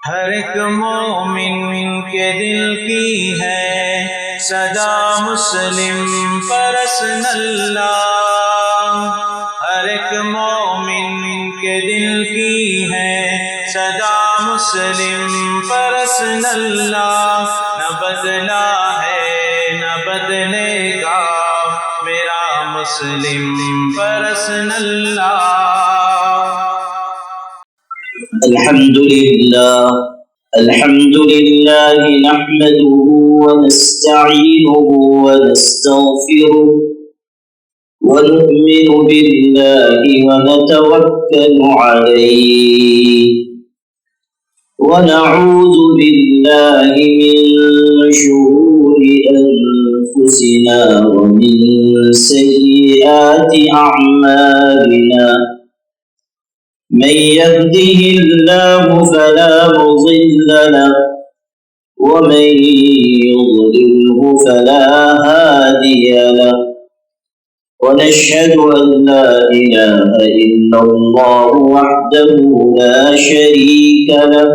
ہر ایک مومن کے دل کی ہے صدا مسلم پرسن اللہ، ہر ایک مومن کے دل کی ہے صدا مسلم پرسن اللہ، نہ بدلا ہے نہ بدلے گا میرا مسلم پرسن اللہ۔ الحمد لله نحمده ونستعينه ونستغفره ونؤمن بالله ونتوكل عليه ونعوذ بالله من شرور أنفسنا ومن سيئات أعمالنا، من يهده الله فلا مضل له ومن يضلله فلا هادي له، ونشهد أن لا إله إلا الله وحده لا شريك له،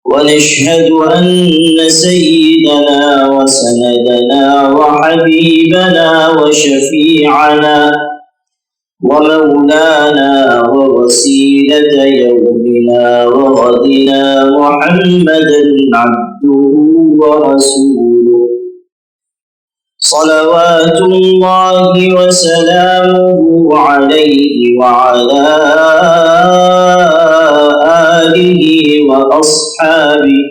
ونشهد أن سيدنا وسندنا وحبيبنا وشفيعنا ومولانا ووسيلة يومنا وغدنا محمدا عبده ورسوله، صلوات الله وسلامه عليه وعلى آله وأصحابه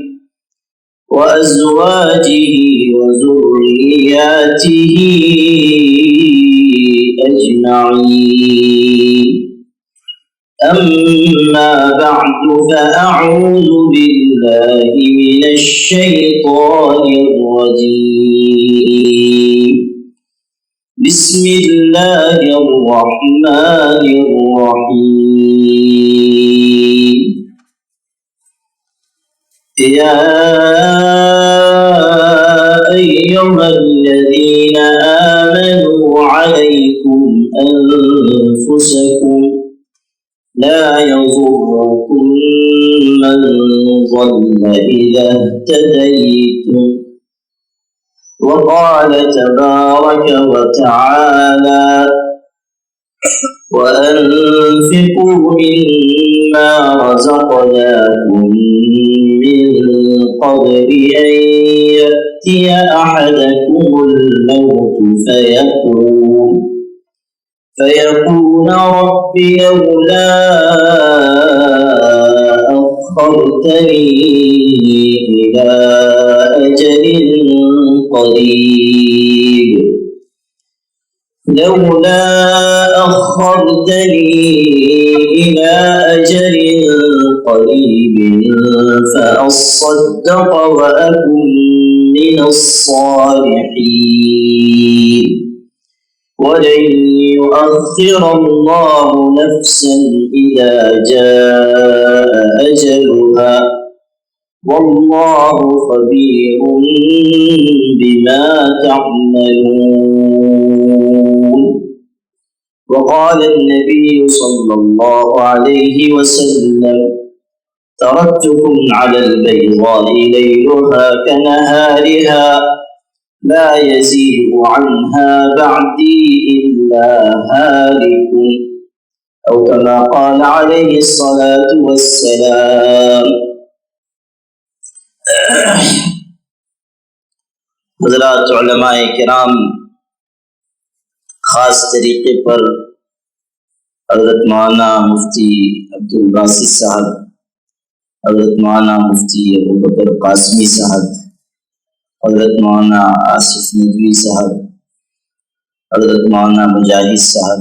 وأزواجه وذرياته أجمعين. أما بعد فأعوذ بالله من الشيطان الرجيم. بسم الله الرحمن الرحيم. يا أيها الذين آمنوا عليكم أنفسكم لا يضركم من ضل إذا اهتديتم، وقال تبارك وتعالى وأنفقوا مما رزقناكم من قبل أن يأتي أحدكم الموت فيقول رب لولا أخرتني إلى أجل قريب فأصدق وأكن من الصالحين، ولن يؤخر الله نفسا إذا جاء أجلها، والله خبير بما تعملون. وقال النبي صلى الله عليه وسلم تركتكم على البيضاء ليلها كنهارها لا يزيغ عنها بعدي إلا هالك، أو كما قال عليه الصلاة والسلام. حضرات علماء کرام، خاص طریقے پر حضرت مولانا مفتی عبدالباسط صاحب، حضرت مولانا مفتی ابوبکر قاسمی صاحب، حضرت مولانا آصف ندوی صاحب، حضرت مولانا مجاہد صاحب،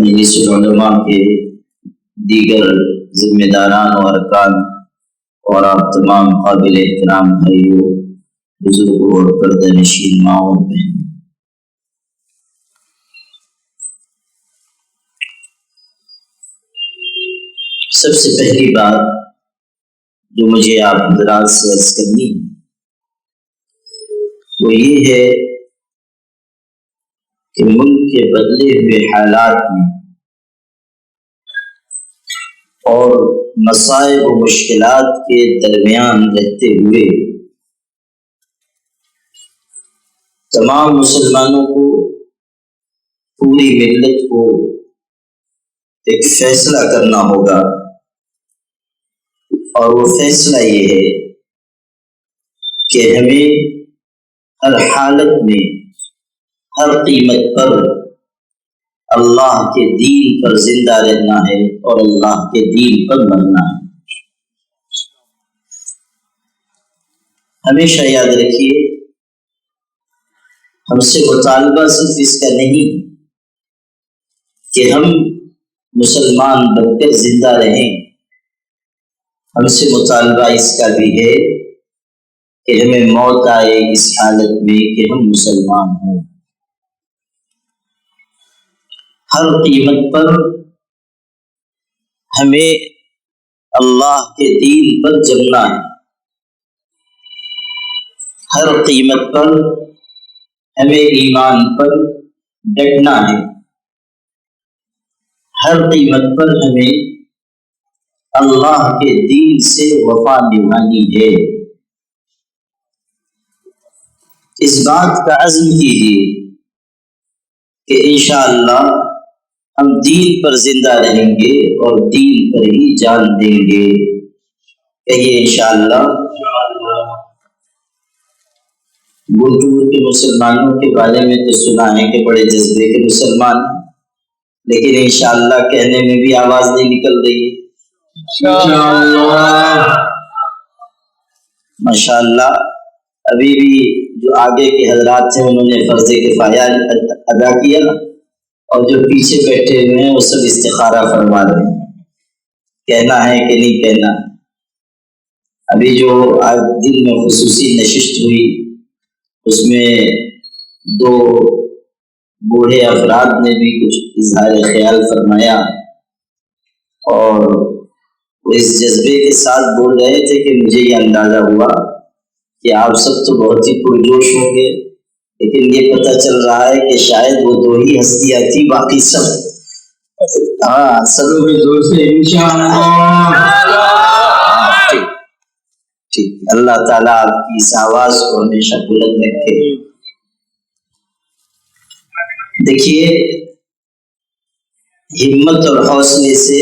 مجلس علماء کے دیگر ذمہ داران و ارکان، اور آپ تمام قابل احترام بھائیوں، بزرگوں اور پردہ نشین ماں اور بہنوں، سب سے پہلی بات جو مجھے آپ حضرات سے عرض کرنی ہے وہ یہ ہے کہ ملک کے بدلے ہوئے حالات میں اور مصائب و مشکلات کے درمیان رہتے ہوئے تمام مسلمانوں کو، پوری ملت کو ایک فیصلہ کرنا ہوگا، اور وہ فیصلہ یہ ہے کہ ہمیں ہر حالت میں، ہر قیمت پر اللہ کے دین پر زندہ رہنا ہے اور اللہ کے دین پر مرنا ہے۔ ہمیشہ یاد رکھیے، ہم سے مطالبہ صرف اس کا نہیں کہ ہم مسلمان بن کر زندہ رہیں، ہم سے مطالبہ اس کا بھی ہے کہ ہمیں موت آئے اس حالت میں کہ ہم مسلمان ہوں۔ ہر قیمت پر ہمیں اللہ کے دین پر جمنا ہے، ہر قیمت پر ہمیں ایمان پر ڈٹنا ہے، ہر قیمت پر ہمیں اللہ کے دین سے وفا نبھانی ہے۔ اس بات کا عزم کیجیے کہ انشاءاللہ ہم دین پر زندہ رہیں گے اور دین پر ہی جان دیں گے۔ کہیے انشاءاللہ۔ گنٹور کے مسلمانوں کے بارے میں تو سنا ہے کہ بڑے جذبے کے مسلمان، لیکن انشاءاللہ کہنے میں بھی آواز نہیں نکل رہی ہے۔ ماشاءاللہ ابھی بھی جو آگے کے حضرات تھے انہوں نے فرض کفایہ ادا کیا، اور جو پیچھے بیٹھے ہوئے ہیں وہ سب استخارہ فرما رہے ہیں، کہنا ہے کہ نہیں کہنا۔ ابھی جو آج دن میں خصوصی نشست ہوئی اس میں 2 بوڑھے افراد نے بھی کچھ اظہار خیال فرمایا، اور وہ اس جذبے کے ساتھ بول رہے تھے کہ مجھے یہ اندازہ ہوا کہ آپ سب تو بہت ہی پرجوش ہوں گے، لیکن یہ پتہ چل رہا ہے کہ شاید وہ 2 ہی ہستیاں تھیں، باقی سب سب میں جوش ہے انشاءاللہ۔ ٹھیک، اللہ تعالیٰ آپ کی اس آواز کو ہمیشہ بلند رکھے۔ دیکھیے، ہمت اور حوصلے سے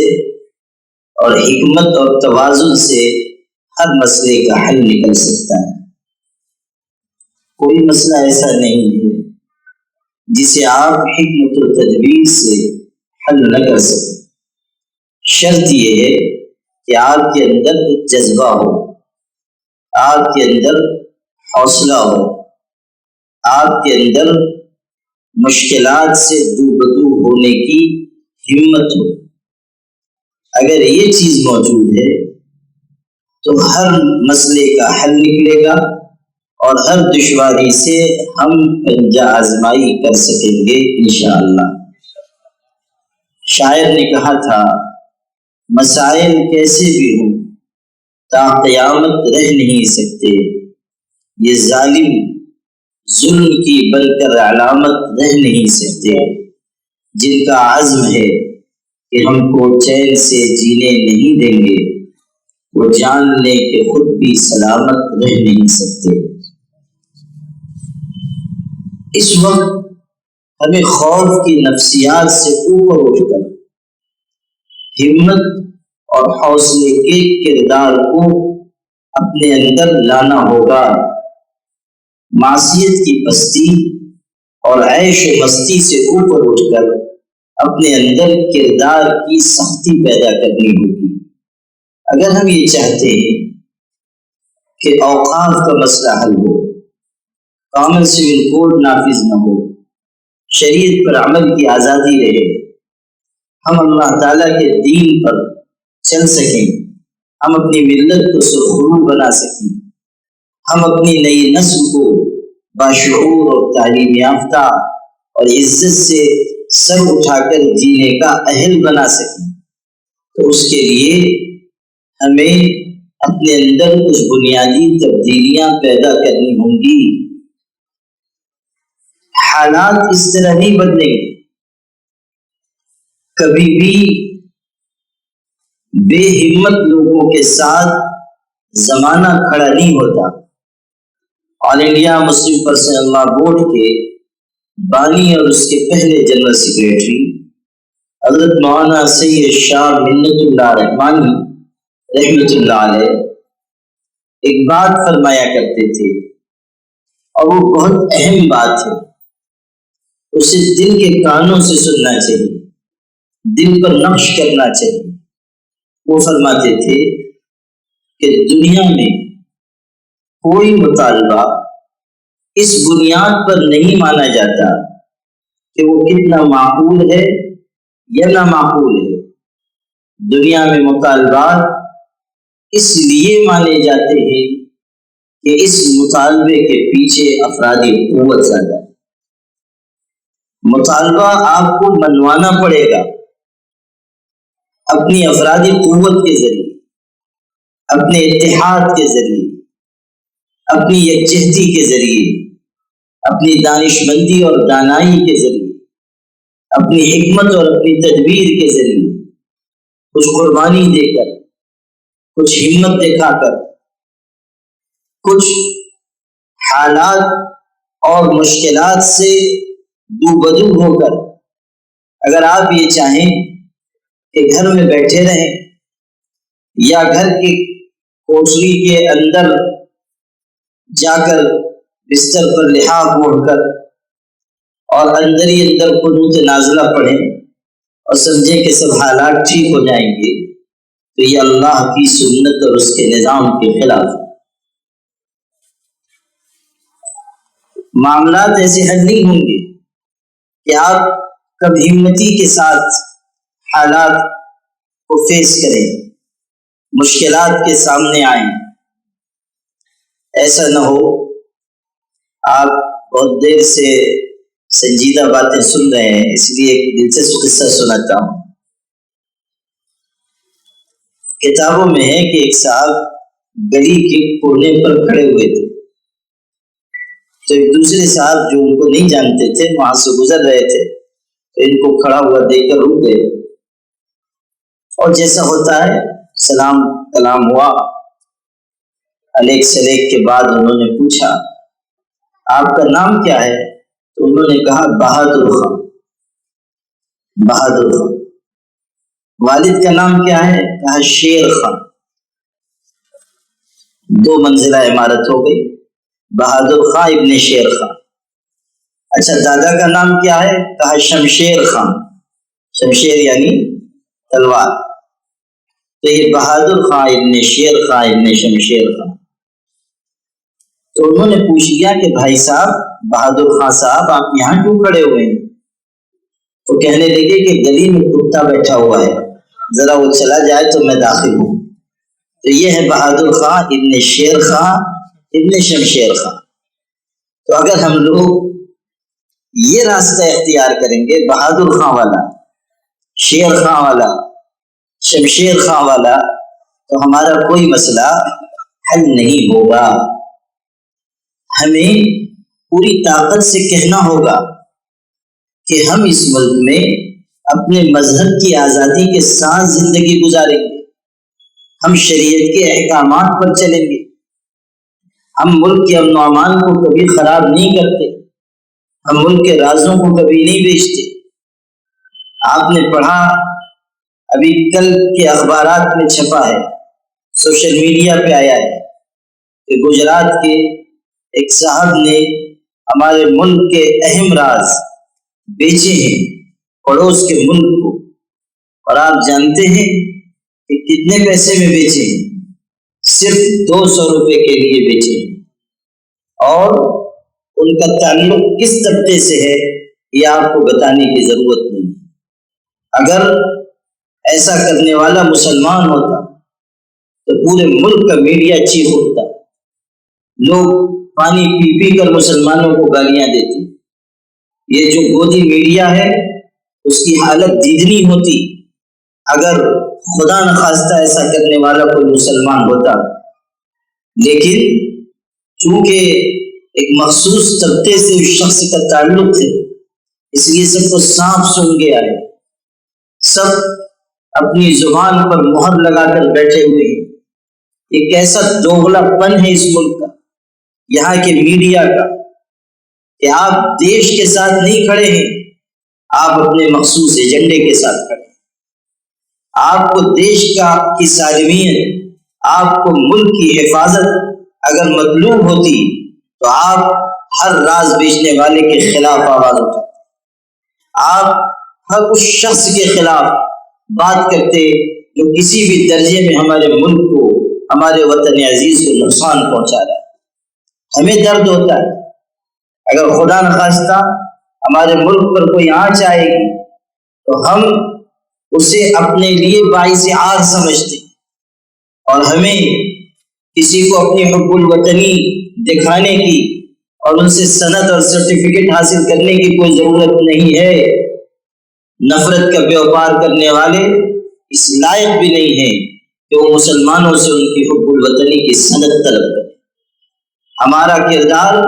اور حکمت اور توازن سے ہر مسئلے کا حل نکل سکتا ہے۔ کوئی مسئلہ ایسا نہیں ہے جسے آپ حکمت و تدبیر سے حل نہ کر سکیں۔ شرط یہ ہے کہ آپ کے اندر ایک جذبہ ہو، آپ کے اندر حوصلہ ہو، آپ کے اندر مشکلات سے روبرو ہونے کی ہمت ہو۔ اگر یہ چیز موجود ہے تو ہر مسئلے کا حل نکلے گا، اور ہر دشواری سے ہم پنجہ آزمائی کر سکیں گے انشاءاللہ۔ شاعر نے کہا تھا، مسائل کیسے بھی ہوں تا قیامت رہ نہیں سکتے، یہ ظالم ظلم کی بن کر علامت رہ نہیں سکتے، جن کا عزم ہے کہ ہم کو چین سے جینے نہیں دیں گے، وہ جان لیں کہ خود بھی سلامت رہ نہیں سکتے۔ اس وقت ہمیں خوف کی نفسیات سے اوپر اٹھ کر ہمت اور حوصلے کے کردار کو اپنے اندر لانا ہوگا۔ معصیت کی پستی اور عیش و مستی سے اوپر اٹھ کر اپنے اندر کردار کی سختی پیدا کرنی ہوگی۔ اگر ہم یہ چاہتے ہیں کہ اوقاف کا مسئلہ حل ہو، کامن سول کوڈ نافذ نہ ہو، شریعت پر عمل کی آزادی رہے، ہم اللہ تعالیٰ کے دین پر چل سکیں، ہم اپنی ملت کو سرخرو بنا سکیں، ہم اپنی نئی نسل کو باشعور اور تعلیم یافتہ اور عزت سے سر اٹھا کر جینے کا اہل بنا سکیں، تو اس کے لیے ہمیں اپنے اندر کچھ بنیادی تبدیلیاں پیدا کرنی ہوں گی۔ حالات اس طرح نہیں بدلیں گے، کبھی بھی بے ہمت لوگوں کے ساتھ زمانہ کھڑا نہیں ہوتا۔ آل انڈیا مسلم پرسنل لا بورڈ کے بانی اور اس کے پہلے جنرل سیکریٹری حضرت مولانا سید شاہ منت اللہ رحمانی رحمۃ اللہ علیہ ایک بات فرمایا کرتے تھے، اور وہ بہت اہم بات ہے، اسے دل کے کانوں سے سننا چاہیے، دل پر نقش کرنا چاہیے۔ وہ فرماتے تھے کہ دنیا میں کوئی مطالبہ اس بنیاد پر نہیں مانا جاتا کہ وہ کتنا معقول ہے یا نامعقول ہے۔ دنیا میں مطالبات اس لیے مانے جاتے ہیں کہ اس مطالبے کے پیچھے افرادی قوت زیادہ ہے۔ مطالبہ آپ کو منوانا پڑے گا اپنی افرادی قوت کے ذریعے، اپنے اتحاد کے ذریعے، اپنی یکجہتی کے ذریعے، اپنی دانش مندی اور دانائی کے ذریعے، اپنی حکمت اور اپنی تدبیر کے ذریعے، کچھ قربانی دے کر، کچھ ہمت دکھا کر، کچھ حالات اور مشکلات سے دوبدو ہو کر۔ اگر آپ یہ چاہیں کہ گھر میں بیٹھے رہیں یا گھر کی کوٹری کے اندر جا کر بستر پر لحاف اوڑھ کر اور اندر ہی اندر قنوت نازلہ پڑھیں اور سمجھیں کہ سب حالات ٹھیک ہو جائیں گے، تو یہ اللہ کی سنت اور اس کے نظام کے خلاف ہے۔ معاملات ایسے حل نہیں ہوں گے کہ آپ کب ہمتی کے ساتھ حالات کو فیس کریں، مشکلات کے سامنے آئیں۔ ایسا نہ ہو آپ بہت دیر سے سنجیدہ باتیں سن رہے ہیں، اس لیے ایک دلچسپ قصہ سناتا ہوں۔ کتابوں میں ہے کہ ایک صاحب گلی کے کونے پر کھڑے ہوئے تھے، تو ایک دوسرے صاحب جو ان کو نہیں جانتے تھے وہاں سے گزر رہے تھے، تو ان کو کھڑا ہوا دیکھ کر رک گئے، اور جیسا ہوتا ہے سلام کلام ہوا۔ الیک سلیک کے بعد انہوں نے پوچھا آپ کا نام کیا ہے؟ تو انہوں نے کہا بہادر خان۔ بہادر خان۔ والد کا نام کیا ہے؟ کہا شیر خان۔ 2 منزلہ عمارت ہو گئی، بہادر خان ابن شیر خان۔ اچھا دادا کا نام کیا ہے؟ کہا شمشیر خان۔ شمشیر یعنی تلوار۔ تو یہ بہادر خان ابن شیر خان ابن شمشیر خان۔ تو انہوں نے پوچھ لیا کہ بھائی صاحب بہادر خان صاحب آپ یہاں کیوں کھڑے ہوئے ہیں؟ تو کہنے لگے کہ گلی میں کتا بیٹھا ہوا ہے، ذرا وہ چلا جائے تو میں داخل ہوں۔ تو یہ ہے بہادر خان ابن شیر خان ابن شمشیر خان۔ تو اگر ہم لوگ یہ راستہ اختیار کریں گے بہادر خان والا، شیر خان والا، شمشیر خان والا، تو ہمارا کوئی مسئلہ حل نہیں ہوگا۔ ہمیں پوری طاقت سے کہنا ہوگا کہ ہم اس ملک میں اپنے مذہب کی آزادی کے ساتھ زندگی گزاریں گے، ہم شریعت کے احکامات پر چلیں گے، ہم ملک کے امن و امان کو کبھی خراب نہیں کرتے، ہم ملک کے رازوں کو کبھی نہیں بیچتے۔ آپ نے پڑھا ابھی کل کے اخبارات میں چھپا ہے، سوشل میڈیا پہ آیا ہے کہ گجرات کے ایک صاحب نے ہمارے ملک کے اہم راز بیچے ہیں پڑوس کے ملک کو، اور آپ جانتے ہیں کہ کتنے پیسے میں بیچے ہیں؟ صرف 200 روپے کے لیے بیچے ہیں۔ اور ان کا تعلق کس طبقے سے ہے یہ آپ کو بتانے کی ضرورت نہیں۔ اگر ایسا کرنے والا مسلمان ہوتا تو پورے ملک کا میڈیا چیخ اٹھتا، لوگ پانی پی پی کر مسلمانوں کو گالیاں دیتے۔ یہ جو گودی میڈیا ہے اس کی حالت دیدنی ہوتی اگر خدا نخواستہ ایسا کرنے والا کوئی مسلمان ہوتا، لیکن چونکہ ایک مخصوص طبقے سے اس شخص کا تعلق ہے، اس لیے سب کو صاف سن گیا ہے، سب اپنی زبان پر مہر لگا کر بیٹھے ہوئے ہیں۔ یہ کیسا دوغلا پن ہے اس ملک کا، یہاں کے میڈیا کا، کہ آپ دیش کے ساتھ نہیں کھڑے ہیں، آپ اپنے مخصوص ایجنڈے کے ساتھ کھڑے ہیں۔ آپ کو دیش کی سالمیت، آپ کو ملک کی حفاظت اگر مطلوب ہوتی تو آپ ہر راز بیچنے والے کے خلاف آواز اٹھاتے، آپ ہر اس شخص کے خلاف بات کرتے جو کسی بھی درجے میں ہمارے ملک کو، ہمارے وطن عزیز کو نقصان پہنچا رہا ہے۔ ہمیں درد ہوتا ہے اگر خدا نخواستہ ہمارے ملک پر کوئی آنچ آئے گی تو ہم اسے اپنے لیے باعث عار سمجھتے، اور ہمیں کسی کو اپنی حب الوطنی دکھانے کی اور ان سے سند اور سرٹیفکیٹ حاصل کرنے کی کوئی ضرورت نہیں ہے۔ نفرت کا بیوپار کرنے والے اس لائق بھی نہیں ہیں کہ وہ مسلمانوں سے ان کی حب الوطنی کی سند طلب کریں۔ ہمارا کردار،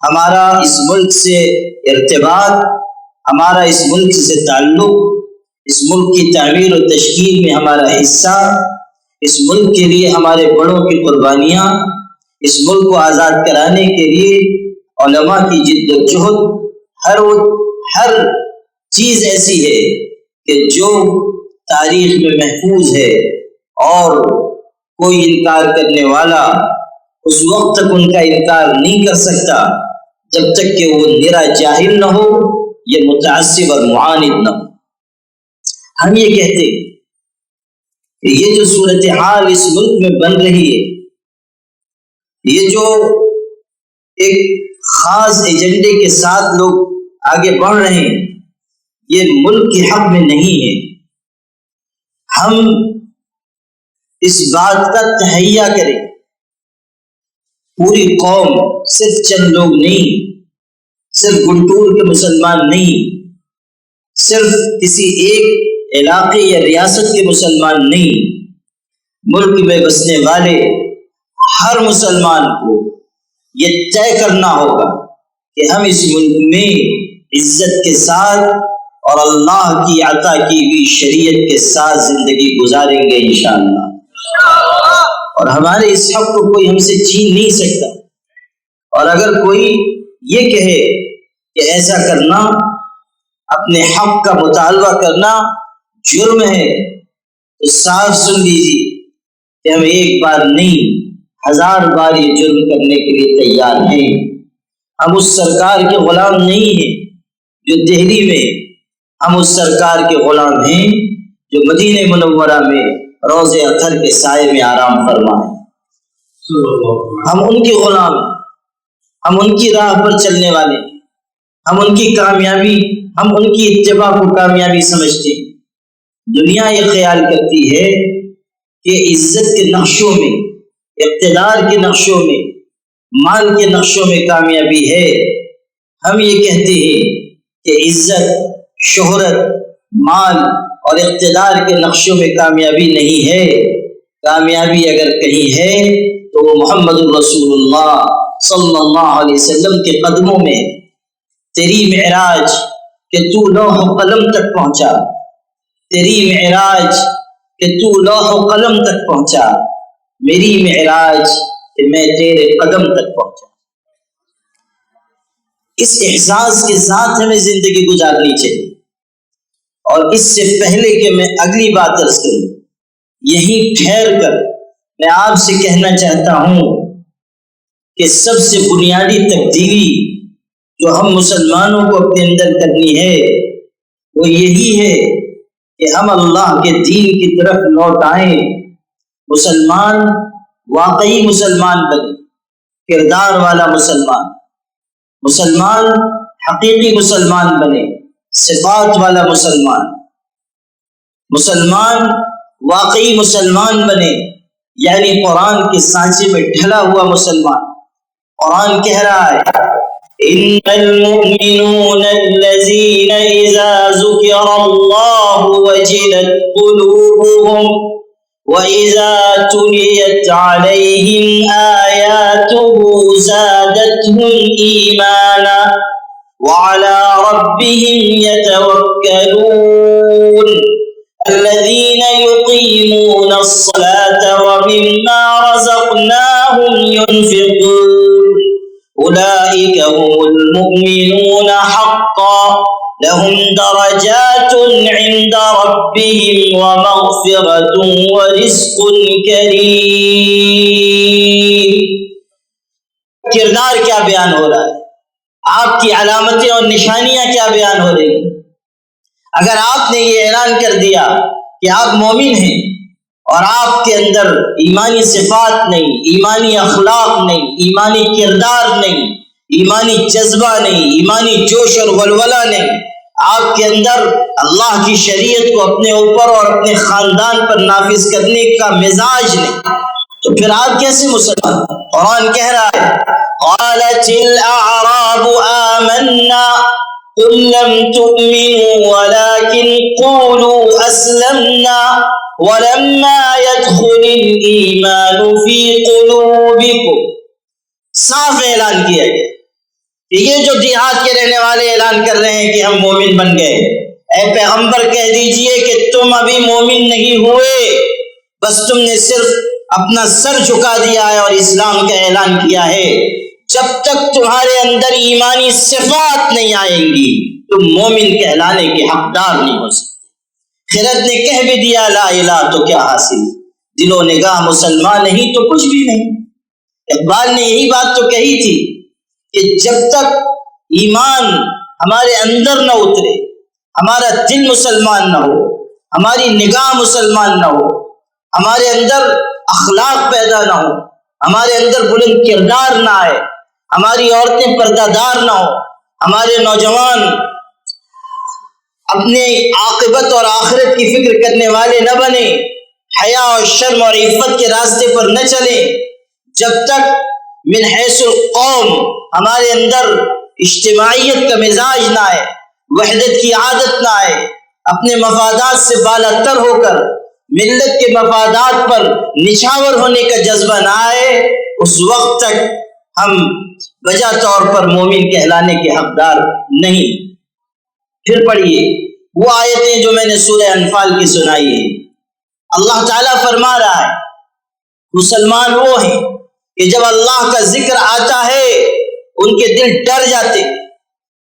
ہمارا اس ملک سے ارتباط، ہمارا اس ملک سے تعلق، اس ملک کی تعمیر و تشکیل میں ہمارا حصہ، اس ملک کے لیے ہمارے بڑوں کی قربانیاں، اس ملک کو آزاد کرانے کے لیے علماء کی جد و جہد، ہر چیز ایسی ہے کہ جو تاریخ میں محفوظ ہے، اور کوئی انکار کرنے والا اس وقت تک ان کا انکار نہیں کر سکتا جب تک کہ وہ نرا جاہل نہ ہو یا متعصب اور معاند نہ ہو۔ ہم یہ کہتے ہیں کہ یہ جو صورتحال اس ملک میں بن رہی ہے، یہ جو ایک خاص ایجنڈے کے ساتھ لوگ آگے بڑھ رہے ہیں، یہ ملک کے حق میں نہیں ہے۔ ہم اس بات کا تہیہ کریں، پوری قوم، صرف چند لوگ نہیں، صرف گنٹور کے مسلمان نہیں، صرف کسی ایک علاقے یا ریاست کے مسلمان نہیں، ملک میں بسنے والے ہر مسلمان کو یہ طے کرنا ہوگا کہ ہم اس ملک میں عزت کے ساتھ اور اللہ کی عطا کی ہوئی شریعت کے ساتھ زندگی گزاریں گے انشاءاللہ، اور ہمارے اس حق کو کوئی ہم سے چھین نہیں سکتا۔ اور اگر کوئی یہ کہے کہ ایسا کرنا، اپنے حق کا مطالبہ کرنا جرم ہے، تو صاف سن لیجیے کہ ہم ایک بار نہیں 1000 بار یہ جرم کرنے کے لیے تیار ہیں۔ ہم اس سرکار کے غلام نہیں ہیں جو دہلی میں، ہم اس سرکار کے غلام ہیں جو مدینہ منورہ میں روض اطہر کے سائے میں آرام فرمائے۔ ہم ان کے غلام ہیں، ہم ان کی راہ پر چلنے والے ہیں، ہم ان کی کامیابی، ہم ان کی اتباع کو کامیابی سمجھتے ہیں۔ دنیا یہ خیال کرتی ہے کہ عزت کے نقشوں میں، اقتدار کے نقشوں میں، مال کے نقشوں میں کامیابی ہے۔ ہم یہ کہتے ہیں کہ عزت، شہرت، مال اور اقتدار کے نقشوں میں کامیابی نہیں ہے۔ کامیابی اگر کہیں ہے تو وہ محمد رسول اللہ صلی اللہ علیہ وسلم کے قدموں میں۔ تیری معراج کہ تو لوح و قلم تک پہنچا، تیری معراج کہ تو لوح و قلم تک پہنچا، میری معراج کہ میں تیرے قدم تک پہنچا۔ اس احساس کے ساتھ ہمیں زندگی گزارنی چاہیے۔ اور اس سے پہلے کہ میں اگلی بات عرض کروں، یہیں ٹھہر کر میں آپ سے کہنا چاہتا ہوں کہ سب سے بنیادی تبدیلی جو ہم مسلمانوں کو اپنے اندر کرنی ہے وہ یہی ہے کہ ہم اللہ کے دین کی طرف لوٹ آئیں، مسلمان واقعی مسلمان بنے، کردار والا مسلمان، مسلمان حقیقی مسلمان بنے، صفات والا مسلمان، مسلمان واقعی مسلمان بنے، یعنی قرآن کے سانچے میں ڈھلا ہوا مسلمان۔ قرآن کہہ رہا ہے ان المؤمنون الذين اذا ذكر الله وجلت قلوبهم واذا تليت عليهم آياته زادتهم ايمانا وعلى ربهم يتوكلون الذين يقيمون الصلاة ومما رزقناهم ينفقون أولئك هم المؤمنون حقا لهم درجات عند ربهم ومغفرة ورزق کریم۔ کردار کیا بیان ہو رہا ہے، آپ کی علامتیں اور نشانیاں کیا بیان ہو رہی ہیں؟ اگر آپ نے یہ اعلان کر دیا کہ آپ مومن ہیں اور آپ کے اندر ایمانی صفات نہیں، ایمانی اخلاق نہیں، ایمانی کردار نہیں، ایمانی جذبہ نہیں، ایمانی جوش اور ولولہ نہیں، آپ کے اندر اللہ کی شریعت کو اپنے اوپر اور اپنے خاندان پر نافذ کرنے کا مزاج نہیں، تو پھر آپ کیسے مسلمان؟ قرآن کہہ رہا ہے قالت الاعراب آمنا قل لم تؤمنوا ولكن قولوا اسلمنا ولما يدخل الايمان في قلوبكم۔ صاف اعلان کیا گیا کہ یہ جو دیہات کے رہنے والے اعلان کر رہے ہیں کہ ہم مومن بن گئے، اے پیغمبر کہہ دیجئے کہ تم ابھی مومن نہیں ہوئے، بس تم نے صرف اپنا سر جھکا دیا ہے اور اسلام کا اعلان کیا ہے۔ جب تک تمہارے اندر ایمانی صفات نہیں آئیں گی تم مومن کہلانے کے حقدار نہیں ہو سکتے۔ خرد نے کہہ بھی دیا لا الہ تو کیا حاصل، دل و نگاہ مسلمان نہیں تو کچھ بھی نہیں۔ اقبال نے یہی بات تو کہی تھی کہ جب تک ایمان ہمارے اندر نہ اترے، ہمارا دل مسلمان نہ ہو، ہماری نگاہ مسلمان نہ ہو، ہمارے اندر اخلاق پیدا نہ ہو، ہمارے اندر بلند کردار نہ آئے، ہماری عورتیں پردہ دار نہ ہو، ہمارے نوجوان اپنے عاقبت اور آخرت کی فکر کرنے والے نہ بنے، حیا اور شرم اور عفت کے راستے پر نہ چلیں، جب تک من حیث القوم ہمارے اندر اجتماعیت کا مزاج نہ آئے، وحدت کی عادت نہ آئے، اپنے مفادات سے بالا تر ہو کر ملت کے مفادات پر نچھاور ہونے کا جذبہ نہ آئے، اس وقت تک ہم بجا طور پر مومن کہلانے کے حقدار نہیں۔ پھر پڑھیے وہ آیتیں جو میں نے سورہ انفال کی سنائی ہے۔ اللہ تعالیٰ فرما رہا ہے مسلمان وہ ہیں کہ جب اللہ کا ذکر آتا ہے ان کے دل ڈر جاتے،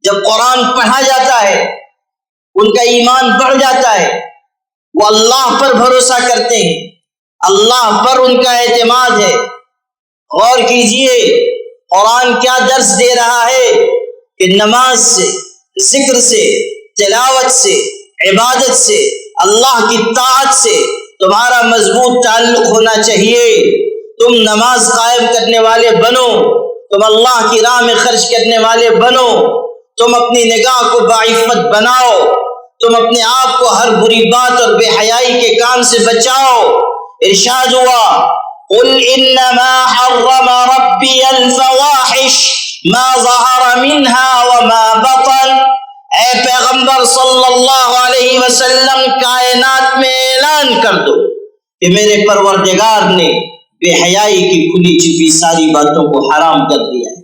جب قرآن پڑھا جاتا ہے ان کا ایمان بڑھ جاتا ہے، وہ اللہ پر بھروسہ کرتے ہیں، اللہ پر ان کا اعتماد ہے۔ غور کیجئے قرآن کیا درس دے رہا ہے کہ نماز سے، ذکر سے، تلاوت سے، عبادت سے، اللہ کی طاعت سے تمہارا مضبوط تعلق ہونا چاہیے۔ تم نماز قائم کرنے والے بنو، تم اللہ کی راہ میں خرچ کرنے والے بنو، تم اپنی نگاہ کو باعفت بناؤ، تم اپنے آپ کو ہر بری بات اور بے حیائی کے کام سے بچاؤ۔ ارشاد ہوا قل انما حرم ربی الفواحش ما ظہر منها وما بطن۔ اے پیغمبر صلی اللہ علیہ وسلم کائنات میں اعلان کر دو کہ میرے پروردگار نے بے حیائی کی کھلی چھپی ساری باتوں کو حرام کر دیا ہے۔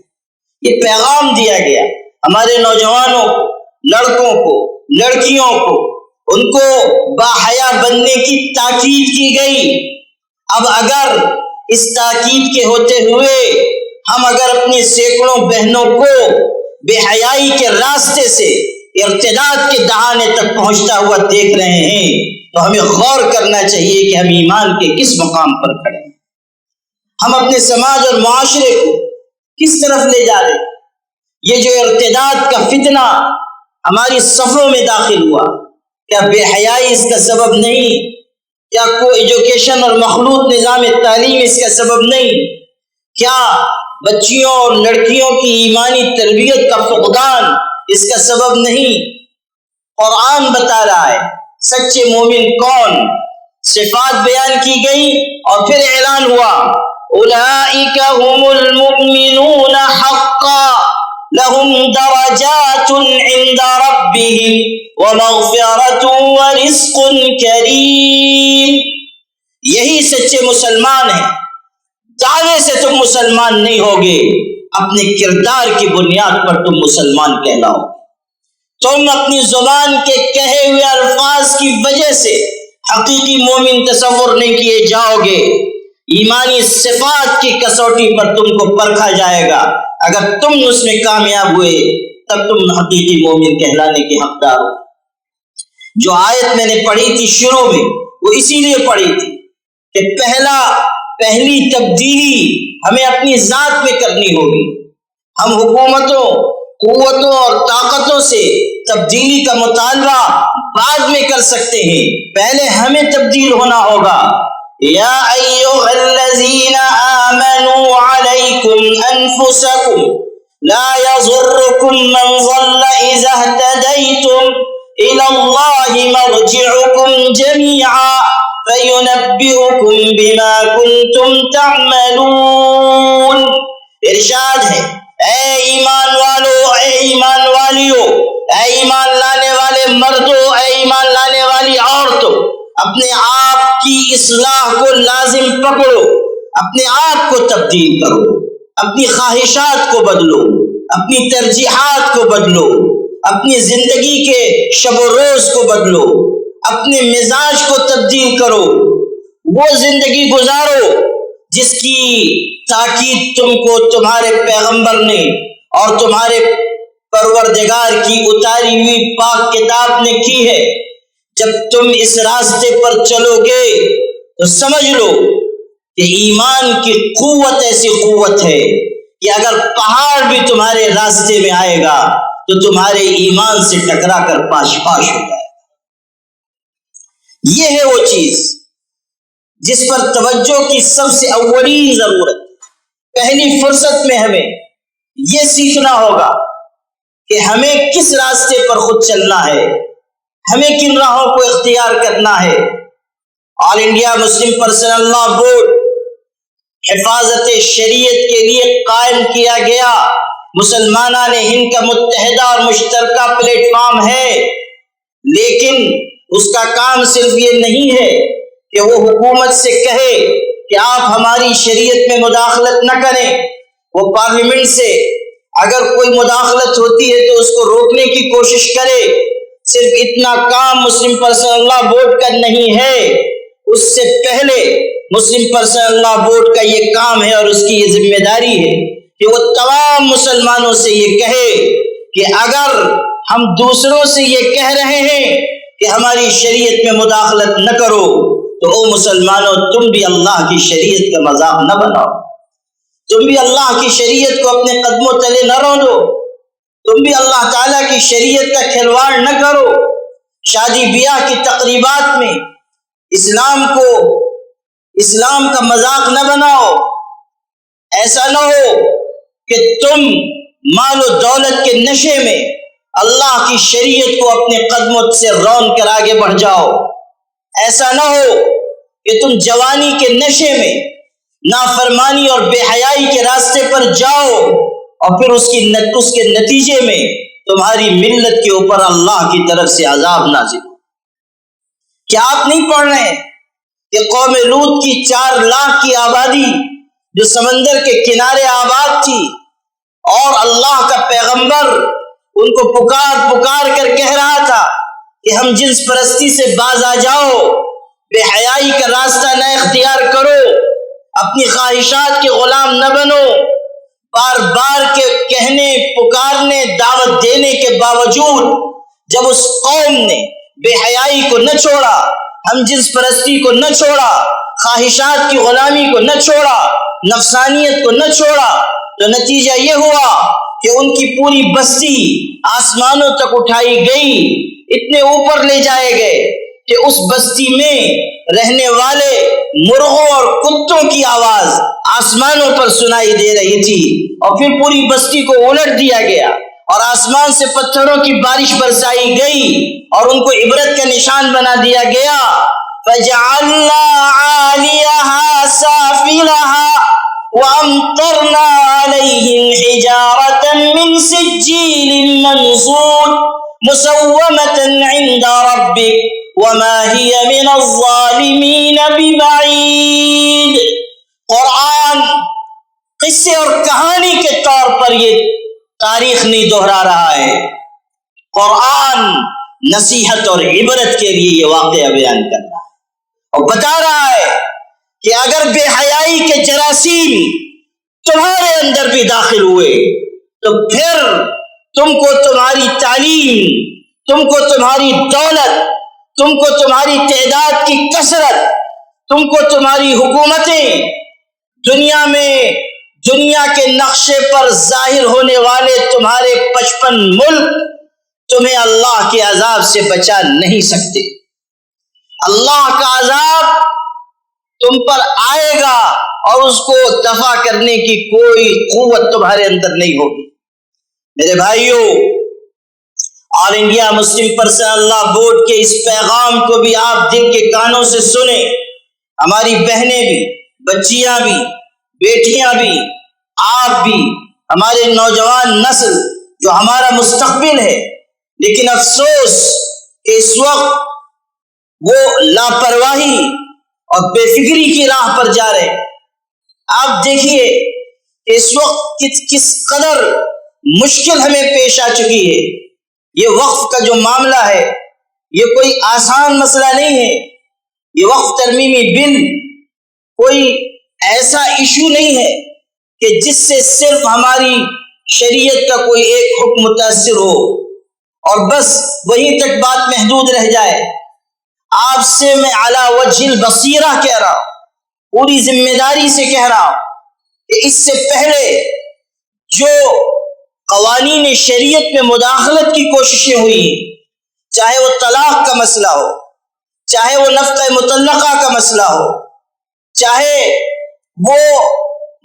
یہ پیغام دیا گیا ہمارے نوجوانوں کو، لڑکوں کو، لڑکیوں کو، ان کو باحیا بننے کی تاکید کی گئی۔ اب اگر اس تاکید کے ہوتے ہوئے ہم اگر اپنی سینکڑوں بہنوں کو بے حیائی کے راستے سے ارتداد کے دہانے تک پہنچتا ہوا دیکھ رہے ہیں تو ہمیں غور کرنا چاہیے کہ ہم ایمان کے کس مقام پر کھڑے ہیں، ہم اپنے سماج اور معاشرے کو کس طرف لے جا رہے ہیں۔ یہ جو ارتداد کا فتنہ ہماری صفوں میں داخل ہوا، کیا بے حیائی اس کا سبب نہیں؟ کیا کو ایجوکیشن اور مخلوط نظام تعلیم اس کا سبب نہیں؟ کیا بچیوں اور لڑکیوں کی ایمانی تربیت کا فقدان اس کا سبب نہیں؟ قرآن بتا رہا ہے سچے مومن کون، صفات بیان کی گئی اور پھر اعلان ہوا اولئک هم المؤمنون حقا لهم درجات عند ربهم ومغفرة ورزق کریم۔ یہی سچے مسلمان ہیں۔ دعوے سے تم مسلمان نہیں ہوگے، اپنے کردار کی بنیاد پر تم مسلمان کہلاؤ۔ تم اپنی زبان کے کہے ہوئے الفاظ کی وجہ سے حقیقی مومن تصور نہیں کیے جاؤ گے، ایمانی صفات کی کسوٹی پر تم کو پرکھا جائے گا، اگر تم اس میں کامیاب ہوئے تب تم حقیقی مومن کہلانے کے حقدار ہو۔ جو آیت میں نے پڑھی تھی شروع میں، وہ اسی لیے پڑھی تھی کہ پہلی تبدیلی ہمیں اپنی ذات میں کرنی ہوگی۔ ہم حکومتوں، قوتوں اور طاقتوں سے تبدیلی کا مطالبہ بعد میں کر سکتے ہیں، پہلے ہمیں تبدیل ہونا ہوگا۔ یا ایھا الذین آمنوا علیکم انفسکم لا یضرکم من ضل اذا اہتدیتم الی اللہ مرجعکم جمیعا فینبئکم بما کنتم تعملون۔ ارشاد ہے، اے ایمان والو، اے ایمان والیو، اے ایمان لانے والے مردوں، اے ایمان لانے والی عورتوں، اپنے آپ کی اصلاح کو لازم پکڑو، اپنے آپ کو تبدیل کرو، اپنی خواہشات کو بدلو، اپنی ترجیحات کو بدلو، اپنی زندگی کے شب و روز کو بدلو، اپنے مزاج کو تبدیل کرو، وہ زندگی گزارو جس کی تاکید تم کو تمہارے پیغمبر نے اور تمہارے پروردگار کی اتاری ہوئی پاک کتاب نے کی ہے۔ جب تم اس راستے پر چلو گے تو سمجھ لو کہ ایمان کی قوت ایسی قوت ہے کہ اگر پہاڑ بھی تمہارے راستے میں آئے گا تو تمہارے ایمان سے ٹکرا کر پاش پاش ہو جائے گا۔ یہ ہے وہ چیز جس پر توجہ کی سب سے اولین ضرورت ہے۔ پہلی فرصت میں ہمیں یہ سیکھنا ہوگا کہ ہمیں کس راستے پر خود چلنا ہے، ہمیں کن راہوں کو اختیار کرنا ہے۔ آل انڈیا مسلم پرسنل لا بورڈ حفاظت شریعت کے لیے قائم کیا گیا مسلمانان ہند کا متحدہ اور مشترکہ پلیٹ فارم ہے، لیکن اس کا کام صرف یہ نہیں ہے کہ وہ حکومت سے کہے کہ آپ ہماری شریعت میں مداخلت نہ کریں، وہ پارلیمنٹ سے اگر کوئی مداخلت ہوتی ہے تو اس کو روکنے کی کوشش کرے۔ صرف اتنا کام مسلم پرسنل لا بورڈ کا نہیں ہے، اس سے پہلے مسلم پرسنل لا بورڈ کا یہ کام ہے اور اس کی یہ ذمہ داری ہے کہ وہ تمام مسلمانوں سے یہ کہے کہ اگر ہم دوسروں سے یہ کہہ رہے ہیں کہ ہماری شریعت میں مداخلت نہ کرو تو او مسلمانوں، تم بھی اللہ کی شریعت کا مذاق نہ بناؤ، تم بھی اللہ کی شریعت کو اپنے قدموں تلے نہ رونو، تم بھی اللہ تعالیٰ کی شریعت کا کھلواڑ نہ کرو۔ شادی بیاہ کی تقریبات میں اسلام کا مذاق نہ بناؤ۔ ایسا نہ ہو کہ تم مال و دولت کے نشے میں اللہ کی شریعت کو اپنے قدموں سے رون کر آگے بڑھ جاؤ۔ ایسا نہ ہو کہ تم جوانی کے نشے میں نافرمانی اور بے حیائی کے راستے پر جاؤ اور پھر اس کے نتیجے میں تمہاری ملت کے اوپر اللہ کی طرف سے عذاب نازل ہو۔ کیا آپ نہیں پڑھ رہے کہ قوم لوط کی 4 لاکھ کی آبادی جو سمندر کے کنارے آباد تھی اور اللہ کا پیغمبر ان کو پکار کر کہہ رہا تھا کہ ہم جنس پرستی سے باز آ جاؤ، بے حیائی کا راستہ نہ اختیار کرو، اپنی خواہشات کے غلام نہ بنو، بار بار کے کہنے، پکارنے، دعوت دینے کے باوجود جب اس قوم نے بے حیائی کو نہ چھوڑا، ہم جنس پرستی کو نہ چھوڑا، خواہشات کی غلامی کو نہ چھوڑا، نفسانیت کو نہ چھوڑا، تو نتیجہ یہ ہوا کہ ان کی پوری بستی آسمانوں تک اٹھائی گئی، اتنے اوپر لے جائے گئے کہ اس بستی میں رہنے والے مرغوں اور کتوں کی آواز آسمانوں پر سنائی دے رہی تھی، اور پھر پوری بستی کو الٹ دیا گیا اور آسمان سے پتھروں کی بارش برسائی گئی اور ان کو عبرت کا نشان بنا دیا گیا۔ فَجَعَلْنَا عَالِيَهَا سَافِلَهَا وَأَمْطَرْنَا عَلَيْهِمْ حِجَارَةً مِّن سِجِّيلٍ مَّنضُودٍ مُّسَوَّمَةً عِندَ رَبِّكَ وَمَا هِيَ مِنَ الظَّالِمِينَ بِبَعِيدٍ۔ قرآن قصے اور کہانی کے طور پر یہ تاریخ نہیں دہرا رہا ہے، قرآن نصیحت اور عبرت کے لیے یہ واقعہ بیان کر رہا ہے۔ اور بتا رہا ہے کہ اگر بے حیائی کے جراثیم تمہارے اندر بھی داخل ہوئے تو پھر تم کو تمہاری تعلیم، تم کو تمہاری دولت، تم کو تمہاری تعداد کی کثرت، تم کو تمہاری حکومتیں، دنیا میں دنیا کے نقشے پر ظاہر ہونے والے تمہارے 55 ملک تمہیں اللہ کے عذاب سے بچا نہیں سکتے۔ اللہ کا عذاب تم پر آئے گا اور اس کو دفع کرنے کی کوئی قوت تمہارے اندر نہیں ہوگی۔ میرے بھائیوں، آل انڈیا مسلم پرسنل لا بورڈ کے اس پیغام کو بھی آپ دل کے کانوں سے سنیں۔ ہماری بہنیں بھی، بچیاں بھی، بیٹیاں بھی، آپ بھی، ہمارے نوجوان نسل جو ہمارا مستقبل ہے، لیکن افسوس کہ اس وقت وہ لاپرواہی اور بے فکری کی راہ پر جا رہے ہیں۔ آپ دیکھیے کہ اس وقت کس قدر مشکل ہمیں پیش آ چکی ہے۔ یہ وقف کا جو معاملہ ہے یہ کوئی آسان مسئلہ نہیں ہے۔ یہ وقف ترمیمی بل کوئی ایسا ایشو نہیں ہے کہ جس سے صرف ہماری شریعت کا کوئی ایک حکم متاثر ہو اور بس وہیں تک بات محدود رہ جائے۔ آپ سے میں علی وجہ البصیرہ کہہ رہا ہوں، پوری ذمہ داری سے کہہ رہا ہوں کہ اس سے پہلے جو قوانین شریعت میں مداخلت کی کوششیں ہوئی ہیں، چاہے وہ طلاق کا مسئلہ ہو، چاہے وہ نفقہ مطلقہ کا مسئلہ ہو، چاہے وہ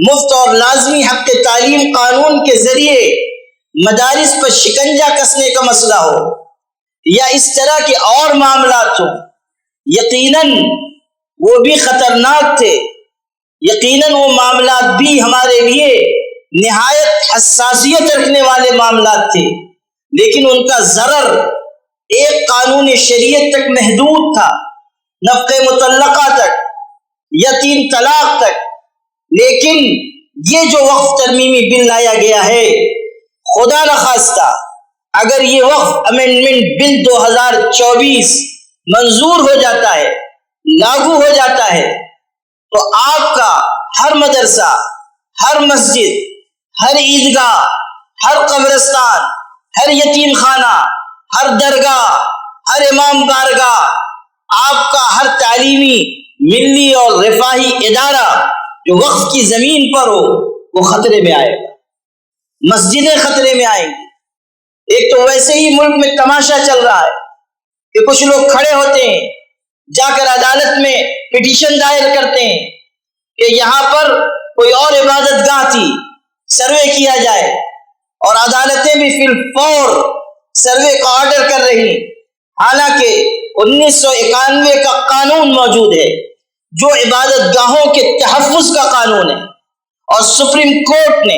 مفت اور لازمی حق تعلیم قانون کے ذریعے مدارس پر شکنجہ کسنے کا مسئلہ ہو، یا اس طرح کے اور معاملات ہوں، یقیناً وہ بھی خطرناک تھے، یقیناً وہ معاملات بھی ہمارے لیے نہایت حساسیت رکھنے والے معاملات تھے، لیکن ان کا ضرر ایک قانون شریعت تک محدود تھا، نفقہ مطلقہ تک یا 3 طلاق تک۔ لیکن یہ جو وقف ترمیمی بل لایا گیا ہے، خدا نخواستہ اگر یہ وقف امینڈمنٹ بل 2024 منظور ہو جاتا ہے، لاگو ہو جاتا ہے، تو آپ کا ہر مدرسہ، ہر مسجد، ہر عیدگاہ، ہر قبرستان، ہر یتیم خانہ، ہر درگاہ، ہر امام بارگاہ، آپ کا ہر تعلیمی، ملی اور رفاہی ادارہ جو وقف کی زمین پر ہو وہ خطرے میں آئے گا، مسجدیں خطرے میں آئیں گی۔ ایک تو ویسے ہی ملک میں تماشا چل رہا ہے کہ کچھ لوگ کھڑے ہوتے ہیں، جا کر عدالت میں پٹیشن دائر کرتے ہیں کہ یہاں پر کوئی اور عبادت گاہ تھی، سروے کیا جائے، اور عدالتیں بھی فی الفور سروے کا آرڈر کر رہی ہیں، حالانکہ 1991 کا قانون موجود ہے جو عبادت گاہوں کے تحفظ کا قانون ہے، اور سپریم کورٹ نے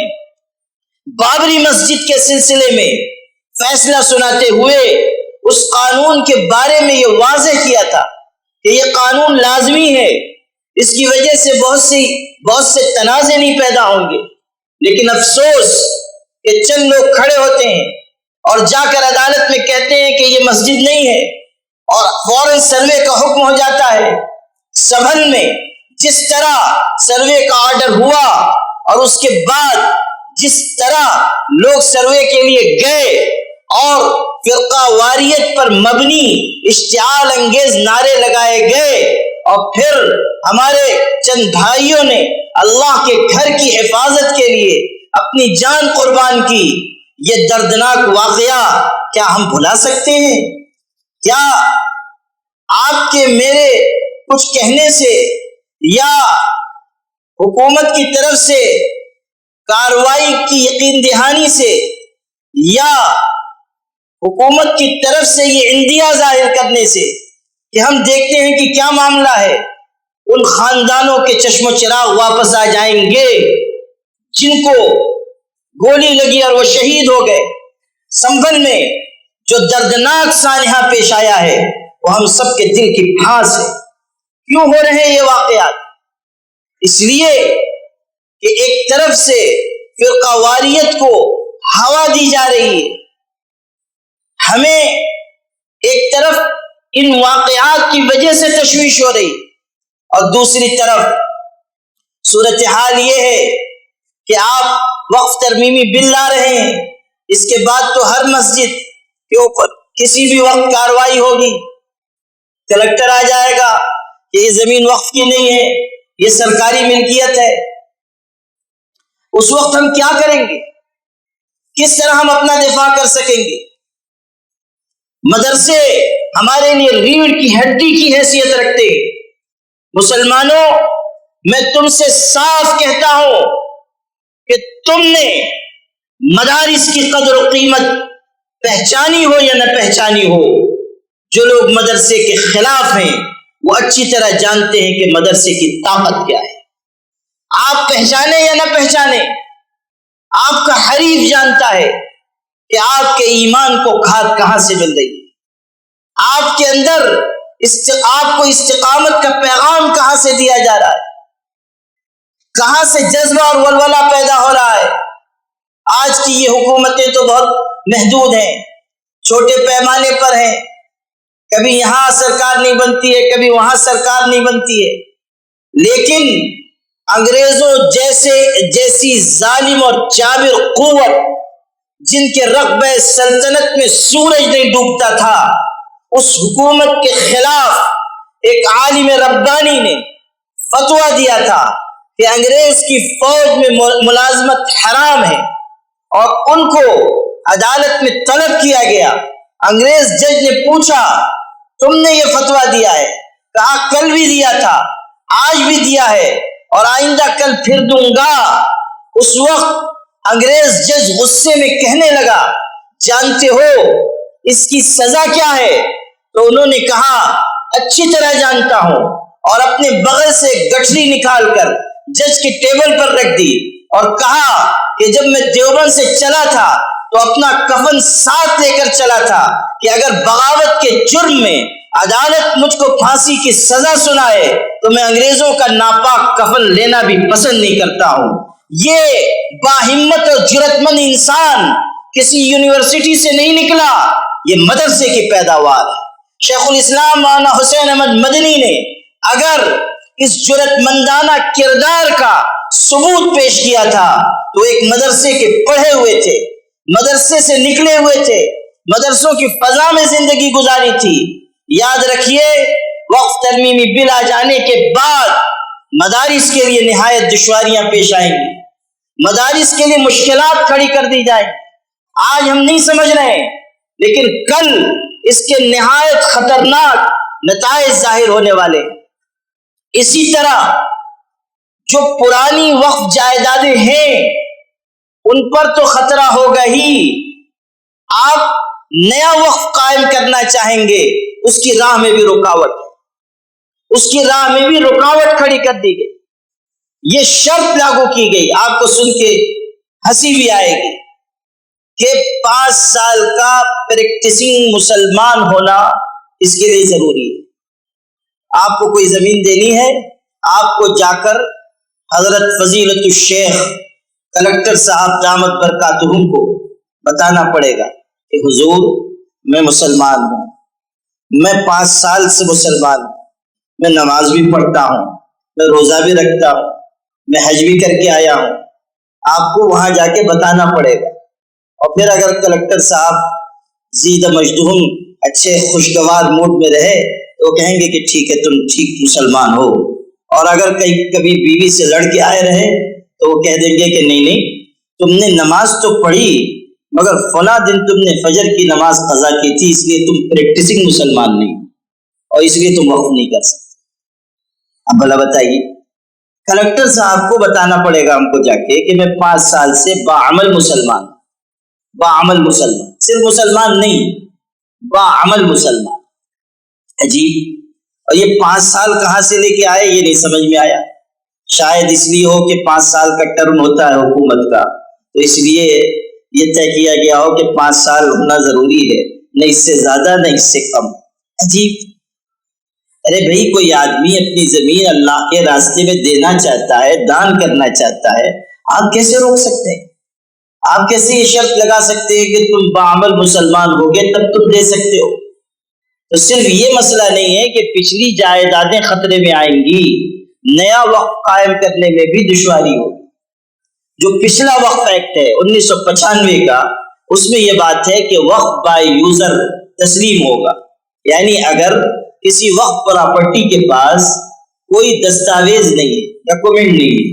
بابری مسجد کے سلسلے میں فیصلہ سناتے ہوئے اس قانون کے بارے میں یہ واضح کیا تھا کہ یہ قانون لازمی ہے، اس کی وجہ سے بہت سے تنازع نہیں پیدا ہوں گے۔ لیکن افسوس کہ چند لوگ کھڑے ہوتے ہیں اور جا کر عدالت میں کہتے ہیں کہ یہ مسجد نہیں ہے، اور فوراً سروے کا حکم ہو جاتا ہے۔ سبھل میں جس طرح سروے کا آرڈر ہوا اور اس کے بعد جس طرح لوگ سروے کے لیے گئے اور فرقہ واریت پر مبنی اشتعال انگیز نعرے لگائے گئے، اور پھر ہمارے چند بھائیوں نے اللہ کے گھر کی حفاظت کے لیے اپنی جان قربان کی، یہ دردناک واقعہ کیا ہم بھلا سکتے ہیں؟ کیا آپ کے میرے کچھ کہنے سے یا حکومت کی طرف سے کارروائی کی یقین دہانی سے یا حکومت کی طرف سے یہ اندیہ ظاہر کرنے سے کہ ہم دیکھتے ہیں کہ کیا معاملہ ہے، ان خاندانوں کے چشم و چراغ واپس آ جائیں گے جن کو گولی لگی اور وہ شہید ہو گئے؟ سنبھل میں جو دردناک سانحہ پیش آیا ہے وہ ہم سب کے دل کی پھانس ہے۔ کیوں ہو رہے ہیں یہ واقعات؟ اس لیے کہ ایک طرف سے فرقہ واریت کو ہوا دی جا رہی ہے، ہمیں ایک طرف ان واقعات کی وجہ سے تشویش ہو رہی، اور دوسری طرف صورتحال یہ ہے کہ آپ وقف ترمیمی بل لا رہے ہیں، اس کے بعد تو ہر مسجد کے اوپر کسی بھی وقت کارروائی ہوگی، کلکٹر آ جائے گا کہ یہ زمین وقف کی نہیں ہے، یہ سرکاری ملکیت ہے۔ اس وقت ہم کیا کریں گے؟ کس طرح ہم اپنا دفاع کر سکیں گے؟ مدرسے ہمارے لیے ریڑھ کی ہڈی کی حیثیت رکھتے ہیں۔ مسلمانوں، میں تم سے صاف کہتا ہوں کہ تم نے مدارس کی قدر و قیمت پہچانی ہو یا نہ پہچانی ہو، جو لوگ مدرسے کے خلاف ہیں وہ اچھی طرح جانتے ہیں کہ مدرسے کی طاقت کیا ہے۔ آپ پہچانے یا نہ پہچانے، آپ کا حریف جانتا ہے کہ آپ کے ایمان کو کھاد کہاں سے مل رہی ہے، آپ کے اندر آپ کو استقامت کا پیغام کہاں سے دیا جا رہا ہے، کہاں سے جذبہ اور ولولہ پیدا ہو رہا ہے۔ آج کی یہ حکومتیں تو بہت محدود ہیں، چھوٹے پیمانے پر ہیں، کبھی یہاں سرکار نہیں بنتی ہے، کبھی وہاں سرکار نہیں بنتی ہے، لیکن انگریزوں جیسی ظالم اور جابر قوت جن کے رقبہ سلطنت میں سورج نہیں ڈوبتا تھا، اس حکومت کے خلاف ایک عالم ربانی نے فتویٰ دیا تھا کہ انگریز کی فوج میں ملازمت حرام ہے، اور ان کو عدالت میں طلب کیا گیا۔ انگریز جج نے پوچھا تم نے یہ فتویٰ دیا ہے؟ کہا کل بھی دیا تھا، آج بھی دیا ہے، اور آئندہ کل پھر دوں گا۔ اس وقت انگریز جج غصے میں کہنے لگا جانتے ہو اس کی سزا کیا ہے؟ تو انہوں نے کہا اچھی طرح جانتا ہوں، اور اپنے بغل سے گٹھری نکال کر جج کے ٹیبل پر رکھ دی اور کہا کہ جب میں دیوبند سے چلا تھا تو اپنا کفن ساتھ لے کر چلا تھا کہ اگر بغاوت کے جرم میں عدالت مجھ کو پھانسی کی سزا سنائے تو میں انگریزوں کا ناپاک کفن لینا بھی پسند نہیں کرتا ہوں۔ یہ باہمت اور جرأت مند انسان کسی یونیورسٹی سے نہیں نکلا، یہ مدرسے کی پیداوار ہے۔ شیخ الاسلام مولانا حسین احمد مدنی نے اگر اس جرأت مندانہ کردار کا ثبوت پیش کیا تھا تو ایک مدرسے کے پڑھے ہوئے تھے، مدرسے سے نکلے ہوئے تھے، مدرسوں کی فضا میں زندگی گزاری تھی۔ یاد رکھیے وقف ترمیمی بل آ جانے کے بعد مدارس کے لیے نہایت دشواریاں پیش آئیں گی، مدارس کے لیے مشکلات کھڑی کر دی جائیں۔ آج ہم نہیں سمجھ رہے، لیکن کل اس کے نہایت خطرناک نتائج ظاہر ہونے والے۔ اسی طرح جو پرانی وقف جائیدادیں ہیں ان پر تو خطرہ ہوگا ہی، آپ نیا وقف قائم کرنا چاہیں گے اس کی راہ میں بھی رکاوٹ ہے، اس کی راہ میں بھی رکاوٹ کھڑی کر دی گئی۔ یہ شرط لاگو کی گئی، آپ کو سن کے ہنسی بھی آئے گی کہ 5 سال کا پریکٹسنگ مسلمان ہونا اس کے لیے ضروری ہے۔ آپ کو کوئی زمین دینی ہے، آپ کو جا کر حضرت فضیلت الشیخ کلکٹر صاحب دامت برکاتہم کو بتانا پڑے گا کہ حضور میں مسلمان ہوں، میں 5 سال سے مسلمان ہوں، میں نماز بھی پڑھتا ہوں، میں روزہ بھی رکھتا ہوں، میں حج بھی کر کے آیا ہوں۔ آپ کو وہاں جا کے بتانا پڑے گا، اور پھر اگر کلکٹر صاحب زیدہ مجدہم اچھے خوشگوار موڈ میں رہے تو کہیں گے کہ ٹھیک ہے تم ٹھیک مسلمان ہو، اور اگر کبھی بیوی سے لڑ کے آئے رہے تو وہ کہہ دیں گے کہ نہیں تم نے نماز تو پڑھی مگر فلاں دن تم نے فجر کی نماز قضا کی تھی، اس لیے تم پریکٹسنگ مسلمان نہیں اور اس لیے تم وقف نہیں کر سکتے۔ اب بھلا بتائیے، کلکٹر صاحب کو بتانا پڑے گا ہم کو جا کے کہ میں 5 سال سے باعمل مسلمان، باعمل مسلمان، صرف مسلمان نہیں، باعمل مسلمان۔ عجیب، اور یہ 5 سال کہاں سے لے کے آئے یہ نہیں سمجھ میں آیا۔ شاید اس لیے ہو کہ 5 سال کا ٹرم ہوتا ہے حکومت کا، تو اس لیے یہ طے کیا گیا ہو کہ 5 سال ہونا ضروری ہے، نہ اس سے زیادہ نہ اس سے کم۔ عجیب، ارے بھائی کوئی آدمی اپنی زمین اللہ کے راستے میں دینا چاہتا ہے، دان کرنا چاہتا ہے، آپ کیسے روک سکتے ہیں؟ آپ کیسے یہ شرط لگا سکتے ہیں کہ تم باعمل مسلمان ہوگے تب تم دے سکتے ہو؟ تو صرف یہ مسئلہ نہیں ہے کہ پچھلی جائیدادیں خطرے میں آئیں گی، نیا وقف قائم کرنے میں بھی دشواری ہوگی۔ جو پچھلا وقف ایکٹ ہے 1995 کا، اس میں یہ بات ہے کہ وقف بائی یوزر تسلیم ہوگا، یعنی اگر کسی وقف پراپرٹی کے پاس کوئی دستاویز نہیں ہے، ڈاکومنٹ نہیں ہے،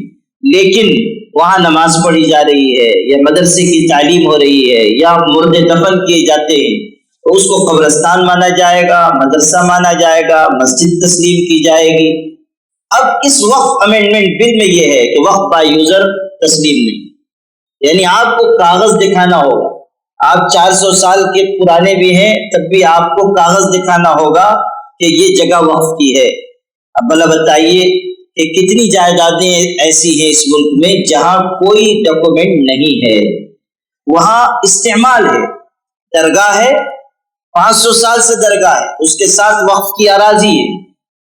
لیکن وہاں نماز پڑھی جا رہی ہے یا مدرسے کی تعلیم ہو رہی ہے یا مردے دفن کیے جاتے ہیں، تو اس کو قبرستان مانا جائے گا، مدرسہ مانا جائے گا، مسجد تسلیم کی جائے گی۔ اب اس وقف امینڈمنٹ بل میں یہ ہے کہ وقف بائی یوزر تسلیم نہیں، یعنی آپ کو کاغذ دکھانا ہوگا، آپ 400 سال کے پرانے بھی ہیں تب بھی آپ کو کاغذ دکھانا ہوگا کہ یہ جگہ وقف کی ہے۔ اب بھلا بتائیے کہ کتنی جائیدادیں ایسی ہیں اس ملک میں جہاں کوئی ڈاکومنٹ نہیں ہے، وہاں استعمال ہے، درگاہ ہے، 500 سال سے درگاہ ہے، اس کے ساتھ وقف کی اراضی ہے،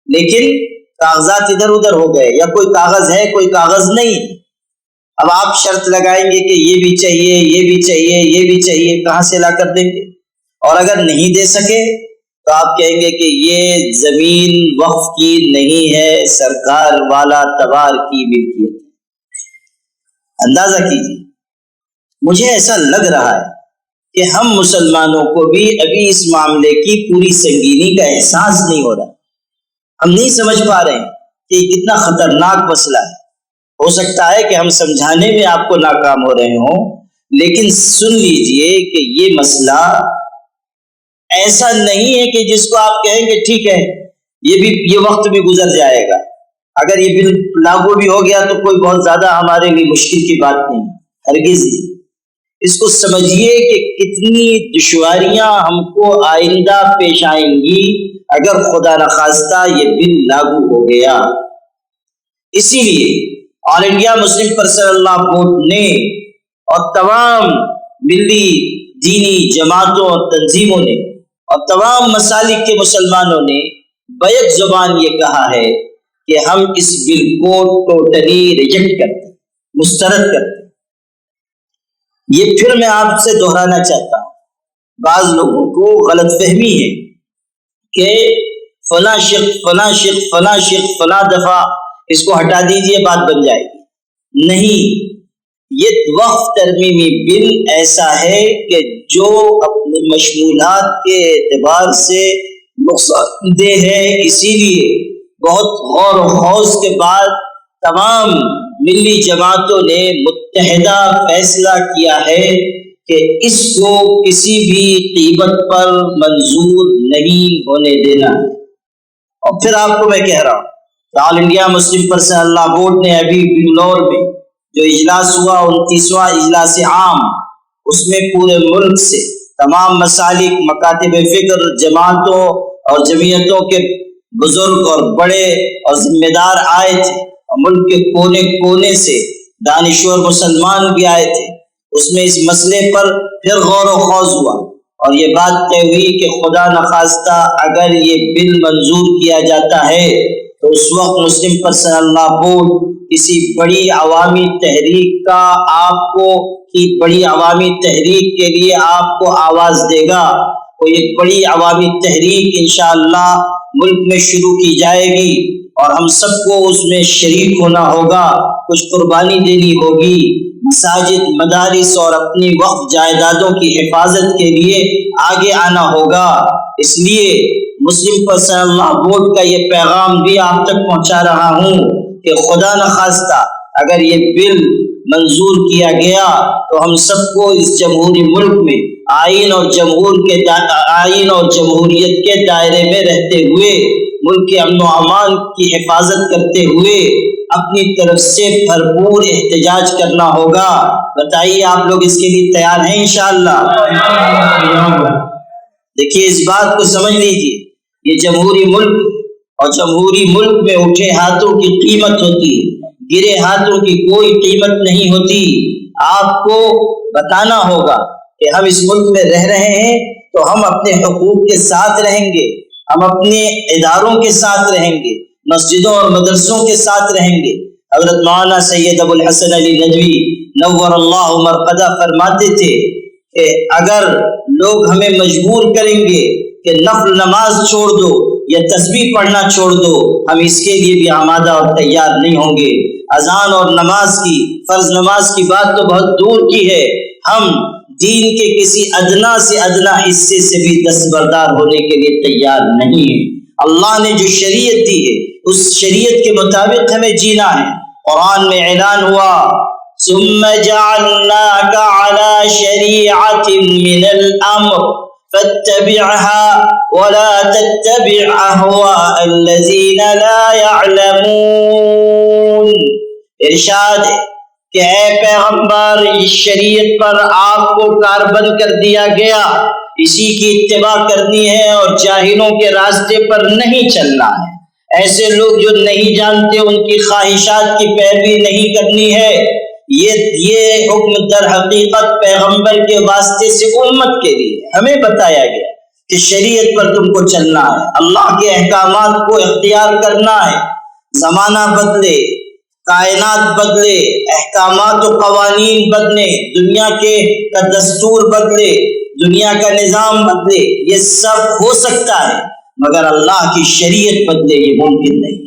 لیکن کاغذات ادھر ادھر ہو گئے، یا کوئی کاغذ ہے کوئی کاغذ نہیں۔ اب آپ شرط لگائیں گے کہ یہ بھی چاہیے، یہ بھی چاہیے، یہ بھی چاہیے، کہاں سے لا کر دیں گے؟ اور اگر نہیں دے سکے تو آپ کہیں گے کہ یہ زمین وقف کی نہیں ہے، سرکار والا تبار کی ملکیت ہے۔ اندازہ کیجیے، مجھے ایسا لگ رہا ہے کہ ہم مسلمانوں کو بھی ابھی اس معاملے کی پوری سنگینی کا احساس نہیں ہو رہا، ہم نہیں سمجھ پا رہے ہیں کہ یہ کتنا خطرناک مسئلہ ہے۔ ہو سکتا ہے کہ ہم سمجھانے میں آپ کو ناکام ہو رہے ہوں، لیکن سن لیجئے کہ یہ مسئلہ ایسا نہیں ہے کہ جس کو آپ کہیں گے ٹھیک ہے یہ وقت بھی گزر جائے گا، اگر یہ بل لاگو بھی ہو گیا تو کوئی بہت زیادہ ہمارے لیے مشکل کی بات نہیں، ہرگز نہیں۔ اس کو سمجھیے کہ کتنی دشواریاں ہم کو آئندہ پیش آئیں گی اگر خدا نخواستہ یہ بل لاگو ہو گیا۔ اسی لیے آل انڈیا مسلم پرسنل لا بورڈ نے اور تمام ملی دینی جماعتوں اور تنظیموں نے اور تمام مسالک کے مسلمانوں نے بیک زبان یہ کہا ہے کہ ہم اس بل کو ٹوٹلی ریجیکٹ کرتے ہیں، مسترد کرتے ہیں۔ یہ پھر میں آپ سے دہرانا چاہتا ہوں، بعض لوگوں کو غلط فہمی ہے کہ فلاں شیخ فلاں دفعہ اس کو ہٹا دیجئے بات بن جائے گی۔ نہیں، یہ وقف ترمیمی بل ایسا ہے کہ جو اپنے مشمولات کے اعتبار سے نقصان دہ ہے، اسی لیے بہت غور و خوض کے بعد تمام ملی جماعتوں نے متحدہ فیصلہ کیا ہے کہ اس کو کسی بھی قیمت پر منظور نہیں ہونے دینا ہے۔ اور پھر آپ کو میں کہہ رہا ہوں کہ آل انڈیا مسلم پرسنل لا بورڈ نے ابھی بنگلور میں جو اجلاس ہوا 29واں اجلاس عام، اس میں پورے ملک سے تمام مسالک، مکاتب فکر، جماعتوں اور جمعیتوں کے بزرگ اور بڑے اور ذمہ دار آئے تھے، اور ملک کے کونے کونے سے دانشور مسلمان بھی آئے تھے۔ اس میں اس مسئلے پر پھر غور و خوض ہوا اور یہ بات طے ہوئی کہ خدا نخواستہ اگر یہ بل منظور کیا جاتا ہے تو اس وقت مسلم پرسنل لا بورڈ کسی بڑی عوامی تحریک کا بڑی عوامی تحریک کے لیے آپ کو آواز دے گا۔ کوئی ایک بڑی عوامی تحریک انشاءاللہ ملک میں شروع کی جائے گی اور ہم سب کو اس میں شریک ہونا ہوگا، کچھ قربانی دینی ہوگی، مساجد، مدارس اور اپنی وقف جائیدادوں کی حفاظت کے لیے آگے آنا ہوگا۔ اس لیے مسلم پرسنل لا بورڈ کا یہ پیغام بھی آپ تک پہنچا رہا ہوں کہ خدا نخواستہ اگر یہ بل منظور کیا گیا تو ہم سب کو اس جمہوری ملک میں آئین اور جمہوریت کے دائرے میں رہتے ہوئے، ملک کے امن و امان کی حفاظت کرتے ہوئے اپنی طرف سے بھرپور احتجاج کرنا ہوگا۔ بتائیے آپ لوگ اس کے لیے تیار ہیں انشاءاللہ؟ دیکھیے اس بات کو سمجھ لیجیے، یہ جمہوری ملک اور جمہوری ملک میں اٹھے ہاتھوں کی قیمت ہوتی ہے، گرے ہاتھوں کی کوئی قیمت نہیں ہوتی۔ آپ کو بتانا ہوگا کہ ہم اس ملک میں رہ رہے ہیں تو ہم اپنے حقوق کے ساتھ رہیں گے، ہم اپنے اداروں کے ساتھ رہیں گے، مسجدوں اور مدرسوں کے ساتھ رہیں گے۔ حضرت مولانا سید ابو الحسن علی ندوی نور اللہ مرقدہ فرماتے تھے کہ اگر لوگ ہمیں مجبور کریں گے کہ نفل نماز چھوڑ دو یا تسبیح پڑھنا چھوڑ دو، ہم اس کے لیے بھی آمادہ اور تیار نہیں ہوں گے۔ اذان اور نماز کی، فرض نماز کی بات تو بہت دور کی ہے، ہم دین کے کسی ادنا سے ادنا حصے سے بھی دستبردار ہونے کے لیے تیار نہیں ہیں۔ اللہ نے جو شریعت دی ہے اس شریعت کے مطابق ہمیں جینا ہے۔ قرآن میں اعلان ہوا ثم جعلناك على شريعة من الأمر فاتبعها ولا تتبع أهواء الذين لا يعلمون۔ ارشاد ہے کہ اے پیغمبر، اس شریعت پر آپ کو کاربند کر دیا گیا، اسی کی اتباع کرنی ہے اور جاہلوں کے راستے پر نہیں چلنا ہے۔ ایسے لوگ جو نہیں جانتے ان کی خواہشات کی پیروی نہیں کرنی ہے۔ یہ حکم در حقیقت پیغمبر کے واسطے سے امت کے لیے ہمیں بتایا گیا کہ شریعت پر تم کو چلنا ہے، اللہ کے احکامات کو اختیار کرنا ہے۔ زمانہ بدلے، کائنات بدلے، احکامات و قوانین بدلے، دنیا کا دستور بدلے، دنیا کا نظام بدلے، یہ سب ہو سکتا ہے، مگر اللہ کی شریعت بدلے یہ ممکن نہیں۔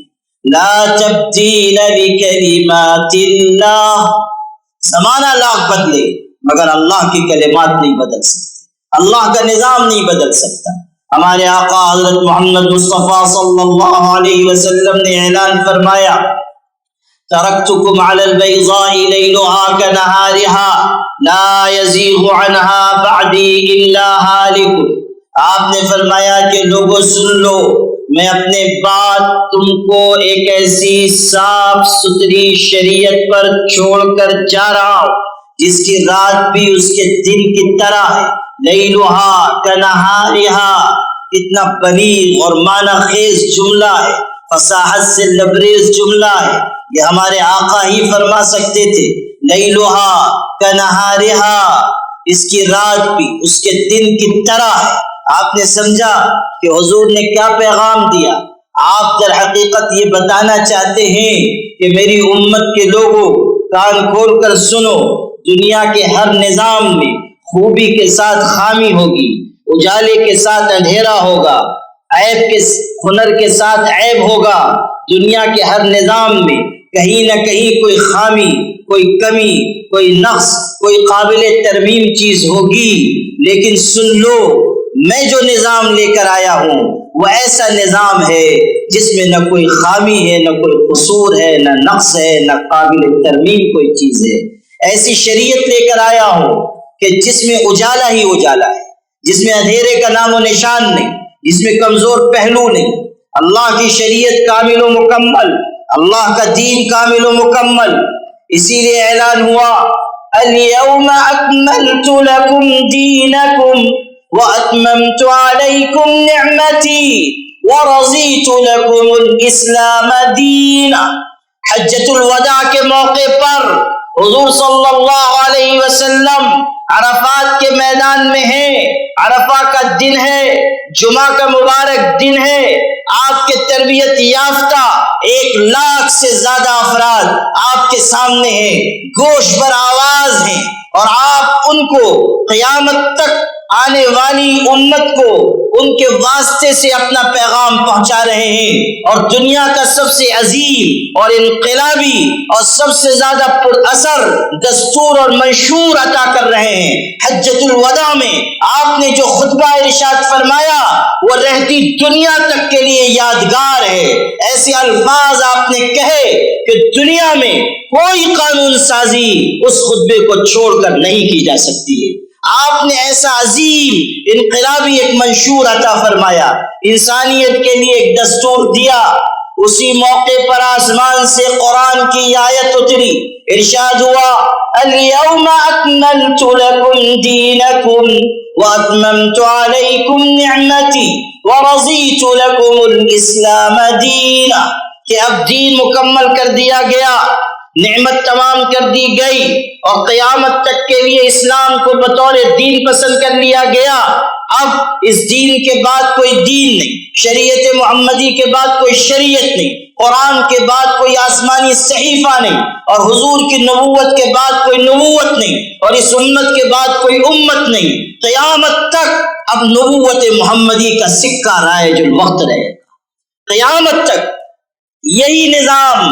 لا تبدیل لکلمات اللہ، زمانہ لاکھ بدلے مگر اللہ کی کلمات نہیں بدل سکتے، اللہ کا نظام نہیں بدل سکتا۔ ہمارے آقا حضرت محمد مصطفیٰ صلی اللہ علیہ وسلم نے اعلان فرمایا ترکتکم علی البیضاء لیلها کنہارها لا یزیغ عنها بعدی الا ہالک۔ آپ نے فرمایا کہ لوگوں سن لو، میں اپنے بعد تم کو ایک ایسی صاف ستھری شریعت پر چھوڑ کر جا رہا ہوں جس کی رات بھی اس کے دن کی طرح ہے، لیلھا کنہارھا، کتنا بلیغ اور معنی خیز جملہ ہے، فصاحت سے لبریز جملہ ہے، یہ ہمارے آقا ہی فرما سکتے تھے۔ لیلھا کنہارھا، اس کی رات بھی اس کے دن کی طرح ہے۔ آپ نے سمجھا کہ حضور نے کیا پیغام دیا؟ آپ در حقیقت یہ بتانا چاہتے ہیں کہ میری امت کے لوگوں کان کھول کر سنو، دنیا کے ہر نظام میں خوبی کے ساتھ خامی ہوگی، اجالے کے ساتھ اندھیرا ہوگا، عیب کے ہنر کے ساتھ عیب ہوگا۔ دنیا کے ہر نظام میں کہیں نہ کہیں کوئی خامی، کوئی کمی، کوئی نقص، کوئی قابل ترمیم چیز ہوگی، لیکن سن لو میں جو نظام لے کر آیا ہوں وہ ایسا نظام ہے جس میں نہ کوئی خامی ہے، نہ کوئی قصور ہے، نہ نقص ہے، نہ قابل ترمیم کوئی چیز ہے۔ ایسی شریعت لے کر آیا ہوں کہ جس میں اجالا ہی اجالا ہے، جس میں اندھیرے کا نام و نشان نہیں، جس میں کمزور پہلو نہیں۔ اللہ کی شریعت کامل و مکمل، اللہ کا دین کامل و مکمل، اسی لیے اعلان ہوا الیوم اکملت لکم دینکم وَأَتْمَمْتُ عَلَيْكُمْ نِعْمَتِي وَرَضِيتُ لَكُمُ الْإِسْلَامَ دِينًا۔ حجۃ الوداع کے موقع پر حضور صلی اللہ علیہ وسلم عرفات کے میدان میں ہیں، عرفہ کا دن ہے، جمعہ کا مبارک دن ہے، آپ کے تربیت یافتہ 1,00,000 سے زیادہ افراد آپ کے سامنے ہیں، گوش بر آواز ہیں، اور آپ ان کو قیامت تک آنے والی امت کو ان کے واسطے سے اپنا پیغام پہنچا رہے ہیں، اور دنیا کا سب سے عظیم اور انقلابی اور سب سے زیادہ پر اثر دستور اور منشور عطا کر رہے ہیں۔ حجۃ الوداع میں آپ نے جو خطبہ ارشاد فرمایا وہ رہتی دنیا تک کے لیے یادگار ہے۔ ایسے الفاظ آپ نے کہے کہ دنیا میں کوئی قانون سازی اس خطبے کو چھوڑ کر نہیں کی جا سکتی ہے۔ آپ نے ایسا عظیم انقلابی ایک منشور عطا فرمایا، انسانیت کے لیے ایک دستور دیا۔ اسی موقع پر آسمان سے قرآن کی آیت اتری، ارشاد ہوا الیوم اکملت لکم دینکم واتممت علیکم نعمتی ورضیت لکم الاسلام دینا، کہ اب دین مکمل کر دیا گیا، نعمت تمام کر دی گئی، اور قیامت تک کے لیے اسلام کو بطور دین پسند کر لیا گیا۔ اب اس دین کے بعد کوئی دین نہیں، شریعت محمدی کے بعد کوئی شریعت نہیں، قرآن کے بعد کوئی آسمانی صحیفہ نہیں، اور حضور کی نبوت کے بعد کوئی نبوت نہیں، اور اس امت کے بعد کوئی امت نہیں۔ قیامت تک اب نبوت محمدی کا سکہ رائج الوقت رہے گا، قیامت تک یہی نظام،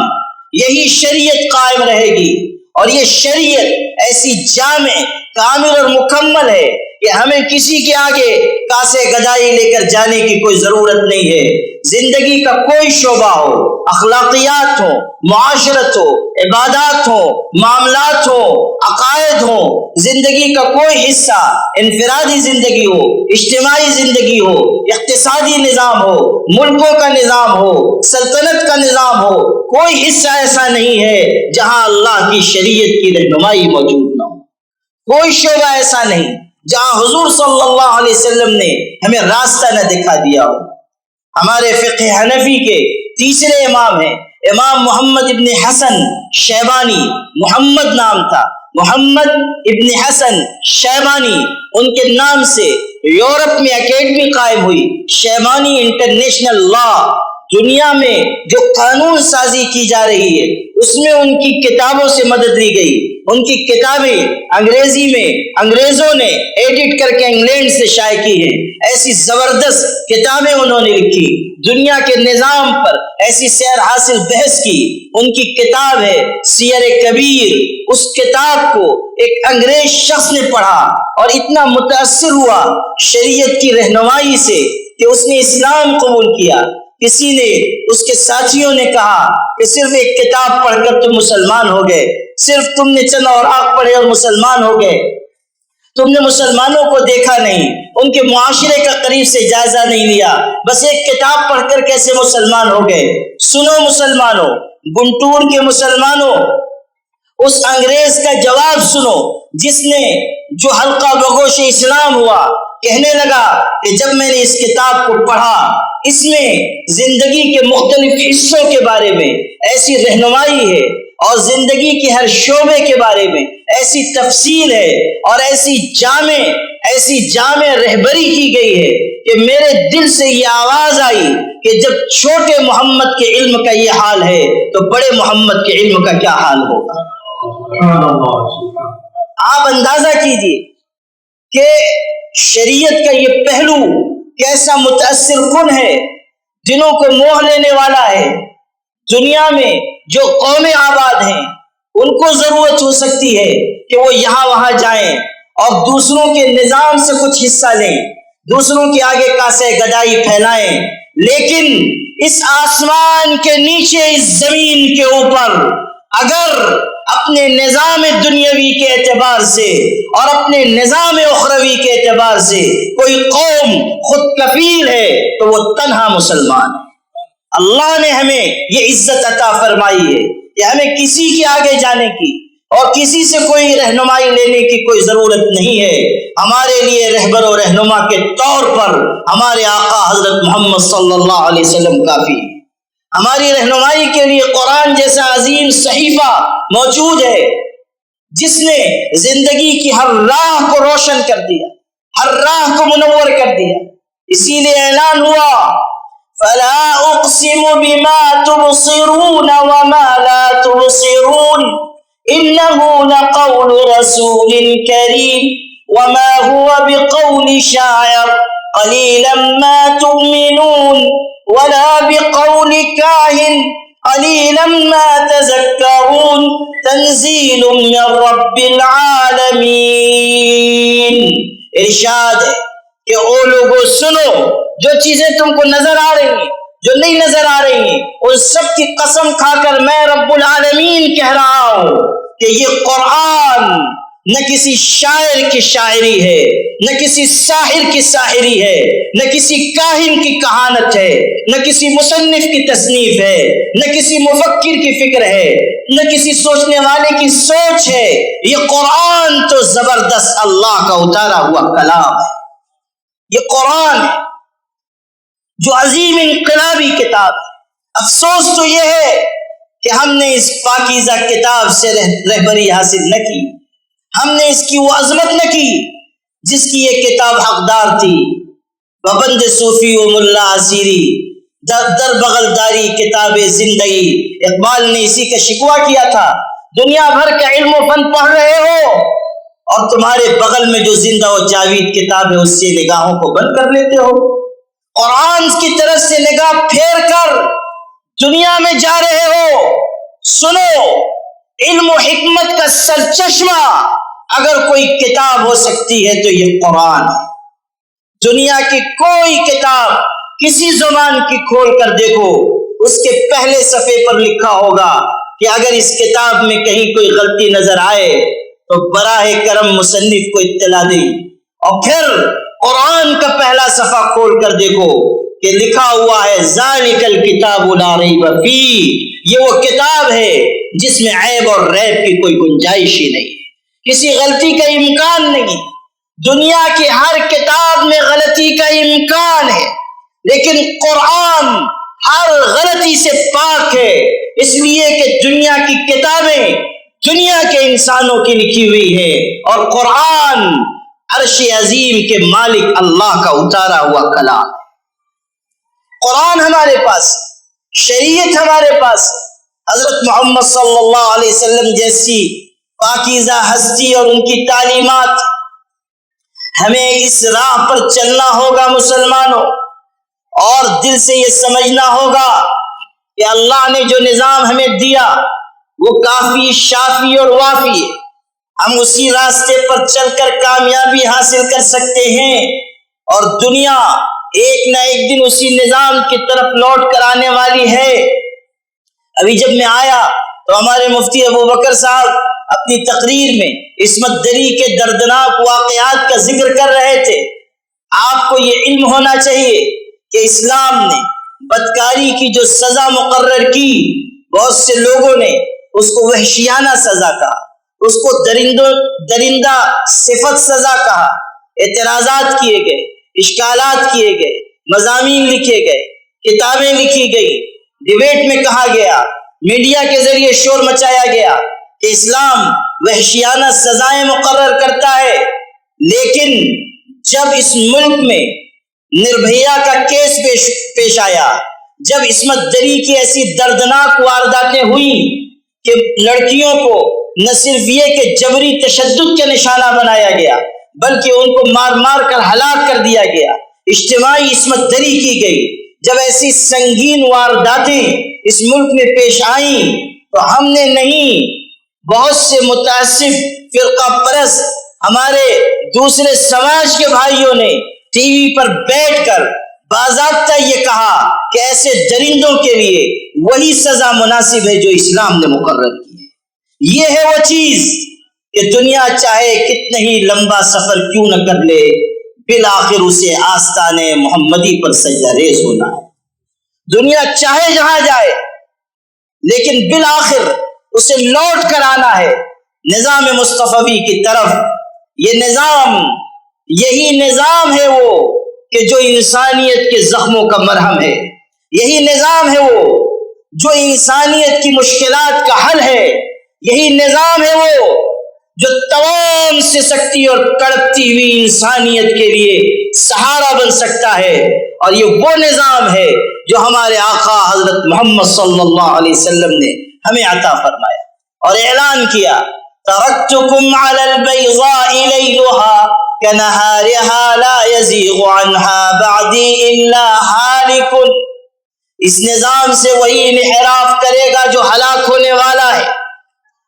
یہی شریعت قائم رہے گی، اور یہ شریعت ایسی جامع، کامل اور مکمل ہے کہ ہمیں کسی کے آگے کاسے گدائی لے کر جانے کی کوئی ضرورت نہیں ہے۔ زندگی کا کوئی شعبہ ہو، اخلاقیات ہو، معاشرت ہو، عبادات ہو، معاملات ہو، عقائد ہو، زندگی کا کوئی حصہ، انفرادی زندگی ہو، اجتماعی زندگی ہو، اقتصادی نظام ہو، ملکوں کا نظام ہو، سلطنت کا نظام ہو، کوئی حصہ ایسا نہیں ہے جہاں اللہ کی شریعت کی رہنمائی موجود نہ ہو۔ کوئی شعبہ ایسا نہیں جہاں حضور صلی اللہ علیہ وسلم نے ہمیں راستہ نہ دکھا دیا ہو۔ ہمارے فقہ حنفی کے تیسرے امام ہیں امام محمد ابن حسن شیبانی، محمد نام تھا، محمد ابن حسن شیبانی، ان کے نام سے یورپ میں اکیڈمی قائم ہوئی، شیبانی انٹرنیشنل لا۔ دنیا میں جو قانون سازی کی جا رہی ہے اس میں ان کی کتابوں سے مدد لی گئی۔ ان کی کتابیں انگریزی میں انگریزوں نے ایڈٹ کر کے انگلینڈ سے شائع کی ہیں۔ ایسی زبردست کتابیں انہوں نے لکھی، دنیا کے نظام پر ایسی سیر حاصل بحث کی۔ ان کی کتاب ہے سیر کبیر۔ اس کتاب کو ایک انگریز شخص نے پڑھا اور اتنا متاثر ہوا شریعت کی رہنمائی سے کہ اس نے اسلام قبول کیا۔ کسی نے، اس کے ساتھیوں نے کہا کہ صرف ایک کتاب پڑھ کر تم مسلمان ہو گئے، صرف تم نے چند اوراق پڑھے اور مسلمان ہو گئے، تم نے مسلمانوں کو دیکھا نہیں، ان کے معاشرے کا قریب سے جائزہ نہیں لیا، بس ایک کتاب پڑھ کر کیسے مسلمان ہو گئے۔ سنو مسلمانوں، گنٹور کے مسلمانوں، اس انگریز کا جواب سنو جس نے، جو حلقہ بگوش اسلام ہوا، کہنے لگا کہ جب میں نے اس کتاب کو پڑھا، اس میں زندگی کے مختلف حصوں کے بارے میں ایسی رہنمائی ہے اور زندگی کے ہر شعبے کے بارے میں ایسی تفصیل ہے اور ایسی جامع رہبری کی گئی ہے کہ میرے دل سے یہ آواز آئی کہ جب چھوٹے محمد کے علم کا یہ حال ہے تو بڑے محمد کے علم کا کیا حال ہوگا۔ آپ اندازہ کیجئے کہ شریعت کا یہ پہلو کیسا متاثر کن ہے، دلوں کو موہ لینے والا ہے۔ دنیا میں جو قومیں آباد ہیں ان کو ضرورت ہو سکتی ہے کہ وہ یہاں وہاں جائیں اور دوسروں کے نظام سے کچھ حصہ لیں، دوسروں کے آگے کاسے گدائی پھیلائیں، لیکن اس آسمان کے نیچے، اس زمین کے اوپر، اگر اپنے نظام دنیاوی کے اعتبار سے اور اپنے نظام اخروی کے اعتبار سے کوئی قوم خود کفیل ہے تو وہ تنہا مسلمان ہے۔ اللہ نے ہمیں یہ عزت عطا فرمائی ہے کہ ہمیں کسی کے آگے جانے کی اور کسی سے کوئی رہنمائی لینے کی کوئی ضرورت نہیں ہے۔ ہمارے لیے رہبر و رہنما کے طور پر ہمارے آقا حضرت محمد صلی اللہ علیہ وسلم کافی ہے۔ ہماری رہنمائی کے لیے قرآن جیسا عظیم صحیفہ موجود ہے جس نے زندگی کی ہر راہ کو روشن کر دیا، ہر راہ کو منور کر دیا۔ اسی لیے اعلان ہوا فَلَا أُقْسِمُ بِمَا تُبْصِرُونَ وَمَا لَا تُبْصِرُونَ إِنَّهُ لَقَوْلُ رَسُولٍ كَرِيمٍ وَمَا هُوَ بِقَوْلِ شَاعِرٍ قَلِيلًا مَا تُؤْمِنُونَ وَلَا بِقَوْلِ كَاهِنٍ قَلِيلًا مَا تَذَكَّرُونَ تَنزِيلٌ مِّن رَّبِّ الْعَالَمِينَ۔ ارشاد ہے کہ او لوگوں سنو، جو چیزیں تم کو نظر آ رہی ہیں، جو نہیں نظر آ رہی ہیں، ان سب کی قسم کھا کر میں رب العالمین کہہ رہا ہوں کہ یہ قرآن نہ کسی شاعر کی شاعری ہے، نہ کسی ساحر کی ساحری ہے، نہ کسی کاہن کی کہانت ہے، نہ کسی مصنف کی تصنیف ہے، نہ کسی مفکر کی فکر ہے، نہ کسی سوچنے والے کی سوچ ہے۔ یہ قرآن تو زبردست اللہ کا اتارا ہوا کلام ہے۔ یہ قرآن ہے جو عظیم انقلابی کتاب ہے۔ افسوس تو یہ ہے کہ ہم نے اس پاکیزہ کتاب سے رہبری حاصل نہ کی، ہم نے اس کی وہ عظمت نہ کی جس کی یہ کتاب حقدار تھی۔ وبند صوفی و ملا اسیری در بغل داری کتاب زندگی، اقبال نے اسی کا شکوہ کیا تھا۔ دنیا بھر کا علم و فن پڑھ رہے ہو اور تمہارے بغل میں جو زندہ و جاوید کتاب ہے اس سے نگاہوں کو بند کر لیتے ہو. قرآن کی طرف سے نگاہ پھیر کر دنیا میں جا رہے ہو. سنو، علم و حکمت کا سرچشمہ اگر کوئی کتاب ہو سکتی ہے تو یہ قرآن ہے. دنیا کی کوئی کتاب کسی زبان کی کھول کر دیکھو، اس کے پہلے صفحے پر لکھا ہوگا کہ اگر اس کتاب میں کہیں کوئی غلطی نظر آئے تو براہ کرم مصنف کو اطلاع دیں. اور پھر قرآن کا پہلا صفحہ کھول کر دیکھو کہ لکھا ہوا ہے ذالک الکتاب لا ریب فیہ، یہ وہ کتاب ہے جس میں عیب اور ریب کی کوئی گنجائش ہی نہیں، کسی غلطی کا امکان نہیں. دنیا کی ہر کتاب میں غلطی کا امکان ہے، لیکن قرآن ہر غلطی سے پاک ہے، اس لیے کہ دنیا کی کتابیں دنیا کے انسانوں کی لکھی ہوئی ہے اور قرآن عرش عظیم کے مالک اللہ کا اتارا ہوا کلام ہے. قرآن ہمارے پاس، شریعت ہمارے پاس. حضرت محمد صلی اللہ علیہ وسلم جیسی پاکیزہ ہستی اور ان کی تعلیمات، ہمیں اس راہ پر چلنا ہوگا مسلمانوں، اور دل سے یہ سمجھنا ہوگا کہ اللہ نے جو نظام ہمیں دیا وہ کافی، شافی اور وافی ہے. ہم اسی راستے پر چل کر کامیابی حاصل کر سکتے ہیں اور دنیا ایک نہ ایک دن اسی نظام کی طرف لوٹ کر آنے والی ہے. ابھی جب میں آیا تو ہمارے مفتی ابو بکر صاحب اپنی تقریر میں عصمت دری کے دردناک واقعات کا ذکر کر رہے تھے. آپ کو یہ علم ہونا چاہیے کہ اسلام نے بدکاری کی جو سزا مقرر کی، بہت سے لوگوں نے اس کو وحشیانہ سزا کہا، اس کو درندہ صفت سزا کہا. اعتراضات کیے گئے، اشکالات کیے گئے، مضامین لکھے گئے، کتابیں لکھی گئی، ڈیبیٹ میں کہا گیا، میڈیا کے ذریعے شور مچایا گیا کہ اسلام وحشیانہ سزائیں مقرر کرتا ہے. لیکن جب اس ملک میں نربھیا کا کیس پیش آیا، جب عصمت دری کی ایسی دردناک وارداتیں ہوئی کہ لڑکیوں کو نہ صرف یہ کہ جبری تشدد کا نشانہ بنایا گیا بلکہ ان کو مار مار کر ہلاک کر دیا گیا، اجتماعی عصمت دری کی گئی، جب ایسی سنگین وارداتیں اس ملک میں پیش آئیں تو ہم نے نہیں، بہت سے متعصب فرقہ پرست ہمارے دوسرے سماج کے بھائیوں نے ٹی وی پر بیٹھ کر باضابطہ یہ کہا کہ ایسے درندوں کے لیے وہی سزا مناسب ہے جو اسلام نے مقرر کی ہے. یہ ہے وہ چیز کہ دنیا چاہے کتنا ہی لمبا سفر کیوں نہ کر لے، بالآخر اسے آستانے محمدی پر سجدہ ریز ہونا ہے. دنیا چاہے جہاں جائے لیکن بالآخر اسے لوٹ کر آنا ہے نظام مصطفی کی طرف. یہ نظام، یہی نظام ہے وہ کہ جو انسانیت کے زخموں کا مرہم ہے، یہی نظام ہے وہ جو انسانیت کی مشکلات کا حل ہے، یہی نظام ہے وہ جو تمام سے سکتی اور تڑپتی ہوئی انسانیت کے لیے سہارا بن سکتا ہے. اور یہ وہ نظام ہے جو ہمارے آقا حضرت محمد صلی اللہ علیہ وسلم نے ہمیں عطا فرمایا اور اعلان کیا، ترکتکم علی البیضاء لیلها کنہارها لا یزیغ عنها بعدی الا ہالک. اس نظام سے وہی انحراف کرے گا جو ہلاک ہونے والا ہے.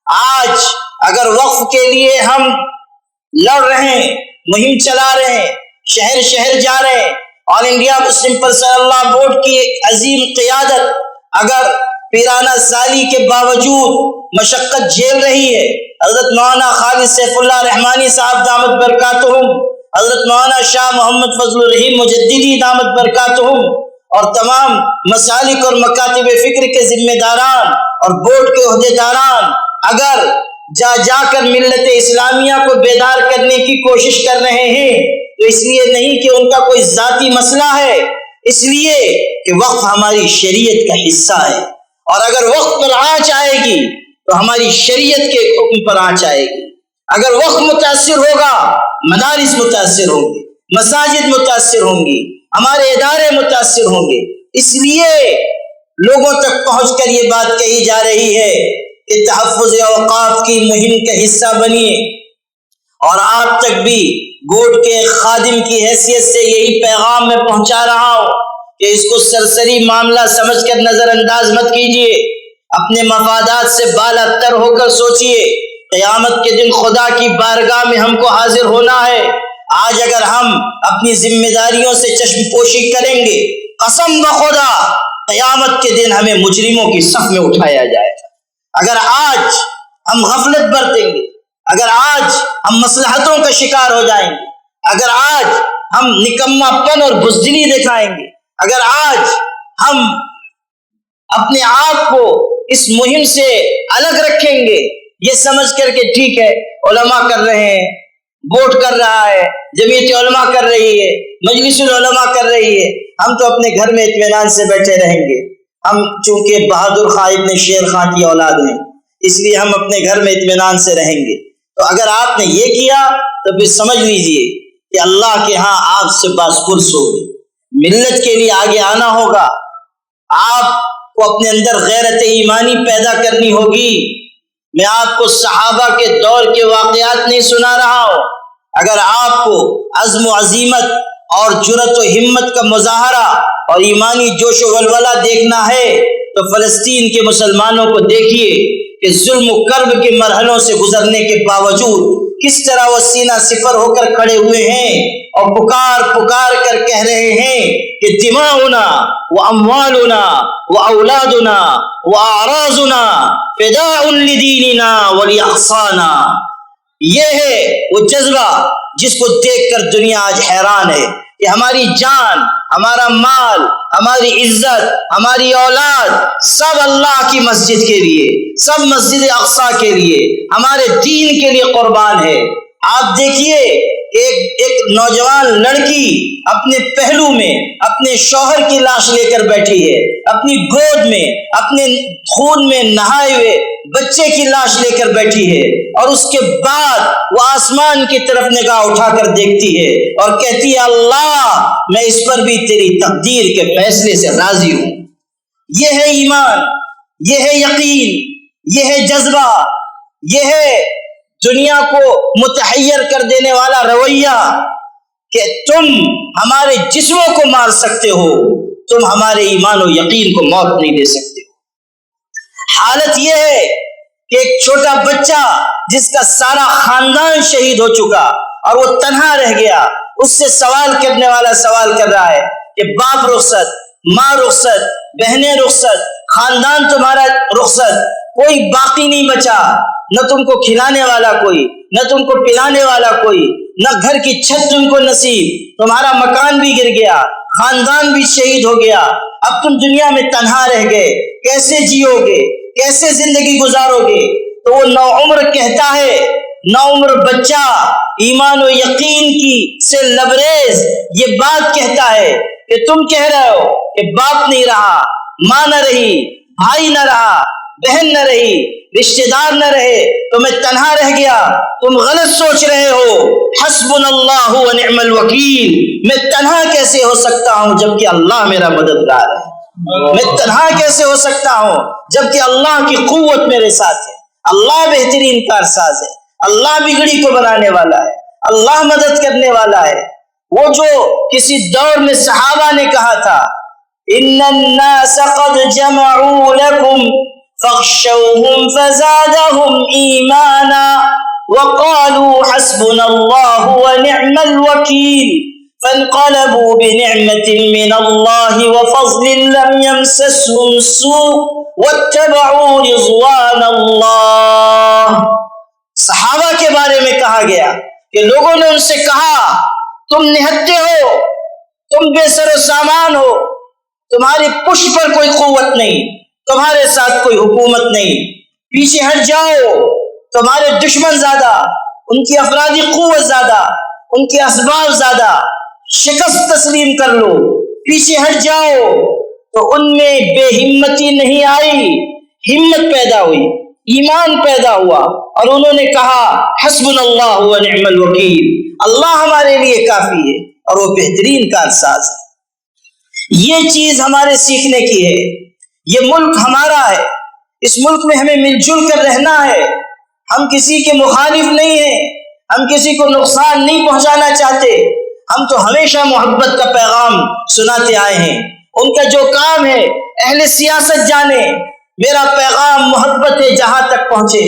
آج اگر وقف کے لیے ہم لڑ رہے ہیں، مہم چلا رہے ہیں، شہر شہر جا رہے ہیں، آل انڈیا مسلم پرسنل لا بورڈ کی ایک عظیم قیادت اگر پیرانہ سالی کے باوجود مشقت جھیل رہی ہے، حضرت مولانا خالد سیف اللہ رحمانی صاحب دامت برکاتہم، حضرت مولانا شاہ محمد فضل الرحیم مجددی دامت برکاتہم اور تمام مسالک اور مکاتب فکر کے ذمہ داران اور بورڈ کے عہدیداران اگر جا کر ملت اسلامیہ کو بیدار کرنے کی کوشش کر رہے ہیں تو اس لیے نہیں کہ ان کا کوئی ذاتی مسئلہ ہے، اس لیے کہ وقف ہماری شریعت کا حصہ ہے. اور اگر وقف پر آنچ آئے گی تو ہماری شریعت کے حکم پر آنچ آئے گی. اگر وقف متاثر ہوگا، مدارس متاثر ہوں گے، مساجد متاثر ہوں گی، ہمارے ادارے متاثر ہوں گے. اس لیے لوگوں تک پہنچ کر یہ بات کہی جا رہی ہے کہ تحفظ اوقاف کی مہم کا حصہ بنیے اور آپ تک بھی بورڈ کے خادم کی حیثیت سے یہی پیغام میں پہنچا رہا ہوں کہ اس کو سرسری معاملہ سمجھ کر نظر انداز مت کیجیے، اپنے مفادات سے بالا تر ہو کر سوچیے۔ قیامت کے دن خدا کی بارگاہ میں ہم کو حاضر ہونا ہے۔ آج اگر ہم اپنی ذمہ داریوں سے چشم پوشی کریں گے، قسم بخدا قیامت کے دن ہمیں مجرموں کی صف میں اٹھایا جائے گا۔ اگر آج ہم غفلت برتیں گے، اگر آج ہم مصلحتوں کا شکار ہو جائیں گے، اگر آج ہم نکما پن اور بزدلی دکھائیں گے، اگر آج ہم اپنے آپ کو اس مہم سے الگ رکھیں گے یہ سمجھ کر کے ٹھیک ہے علماء کر رہے ہیں، ووٹ کر رہا ہے، جمعیت علماء کر رہی ہے، مجلس العلماء کر رہی ہے، ہم تو اپنے گھر میں اطمینان سے بیٹھے رہیں گے۔ ہم چونکہ بہادر خان ابن شیر خان کی اولاد ہیں اس لیے ہم اپنے گھر میں اطمینان سے رہیں گے۔ تو اگر آپ نے یہ کیا تو پھر سمجھ لیجئے کہ اللہ کے ہاں آپ سے باس پرس ہوگی، ملت کے لیے آگے آنا ہوگا، آپ کو اپنے اندر غیرت ایمانی پیدا کرنی ہوگی۔ میں آپ کو صحابہ کے دور کے واقعات نہیں سنا رہا ہوں، اگر آپ کو عزم و عزیمت اور جرأت و ہمت کا مظاہرہ اور ایمانی جوش و ولولہ دیکھنا ہے تو فلسطین کے مسلمانوں کو دیکھیے کہ ظلم و کرب کے مرحلوں سے گزرنے کے باوجود کس طرح وہ سینہ صفر ہو کر کھڑے ہوئے ہیں اور پکار پکار کر کہہ رہے ہیں کہ دماؤنا و اموالنا و اولادنا و اعراضنا فداء لدیننا ولاقصانا۔ یہ ہے وہ جذبہ جس کو دیکھ کر دنیا آج حیران ہے کہ ہماری جان، ہمارا مال، ہماری عزت، ہماری اولاد سب اللہ کی مسجد کے لیے، سب مسجد اقصی کے لیے، ہمارے دین کے لیے قربان ہے۔ آپ دیکھیے ایک نوجوان لڑکی اپنے پہلو میں اپنے شوہر کی لاش لے کر بیٹھی ہے، اپنی گود میں اپنے خون میں نہائے ہوئے بچے کی لاش لے کر بیٹھی ہے، اور اس کے بعد وہ آسمان کی طرف نگاہ اٹھا کر دیکھتی ہے اور کہتی ہے اللہ میں اس پر بھی تیری تقدیر کے فیصلے سے راضی ہوں۔ یہ ہے ایمان، یہ ہے یقین، یہ ہے جذبہ، یہ ہے دنیا کو متحیر کر دینے والا رویہ کہ تم ہمارے جسموں کو مار سکتے ہو، تم ہمارے ایمان و یقین کو موت نہیں دے سکتے ہو۔ حالت یہ ہے کہ ایک چھوٹا بچہ جس کا سارا خاندان شہید ہو چکا اور وہ تنہا رہ گیا، اس سے سوال کرنے والا سوال کر رہا ہے کہ باپ رخصت، ماں رخصت، بہنیں رخصت، خاندان تمہارا رخصت، کوئی باقی نہیں بچا، نہ تم کو کھلانے والا کوئی، نہ تم کو پلانے والا کوئی، نہ گھر کی چھت تم کو نصیب، تمہارا مکان بھی گر گیا، خاندان بھی شہید ہو گیا، اب تم دنیا میں تنہا رہ گئے، کیسے جیو گے، کیسے زندگی گزارو گے؟ تو وہ نوعمر کہتا ہے، نوعمر بچہ ایمان و یقین کی سے لبریز یہ بات کہتا ہے کہ تم کہہ رہے ہو کہ باپ نہیں رہا، ماں نہ رہی، بھائی نہ رہا، بہن نہ رہی، رشتہ دار نہ رہے تو میں تنہا رہ گیا، تم غلط سوچ رہے ہو۔ حسبنا اللہ و نعم الوکیل، میں تنہا کیسے ہو سکتا ہوں جبکہ اللہ میرا مددگار ہے؟ میں تنہا کیسے ہو سکتا ہوں جبکہ اللہ کی قوت میرے ساتھ ہے؟ اللہ بہترین کارساز ہے، اللہ بگڑی کو بنانے والا ہے، اللہ مدد کرنے والا ہے۔ وہ جو کسی دور میں صحابہ نے کہا تھا ان الناس قد جمعوا لكم فاخشوهم فزادهم ایمانا وقالوا حسبنا الله ونعم الوکیل فانقلبوا بنعمة من الله وفضل لم يمسسهم سوء واتبعوا رضوان الله۔ صحابہ کے بارے میں کہا گیا کہ لوگوں نے ان سے کہا تم نہتے ہو، تم بے سر و سامان ہو، تمہاری پشت پر کوئی قوت نہیں، تمہارے ساتھ کوئی حکومت نہیں، پیچھے ہٹ جاؤ، تمہارے دشمن زیادہ، ان کی افرادی قوت زیادہ، ان کے اسباب زیادہ، شکست تسلیم کر لو، پیچھے ہٹ جاؤ۔ تو ان میں بے ہمتی نہیں آئی، ہمت پیدا ہوئی، ایمان پیدا ہوا، اور انہوں نے کہا حسبنا اللہ و نعم الوکیل، اللہ ہمارے لیے کافی ہے اور وہ بہترین کارساز ہے۔ یہ چیز ہمارے سیکھنے کی ہے، یہ ملک ہمارا ہے، اس ملک میں ہمیں مل جل کر رہنا ہے، ہم کسی کے مخالف نہیں ہیں، ہم کسی کو نقصان نہیں پہنچانا چاہتے، ہم تو ہمیشہ محبت کا پیغام سناتے آئے ہیں۔ ان کا جو کام ہے اہل سیاست جانے، میرا پیغام محبت ہے جہاں تک پہنچے۔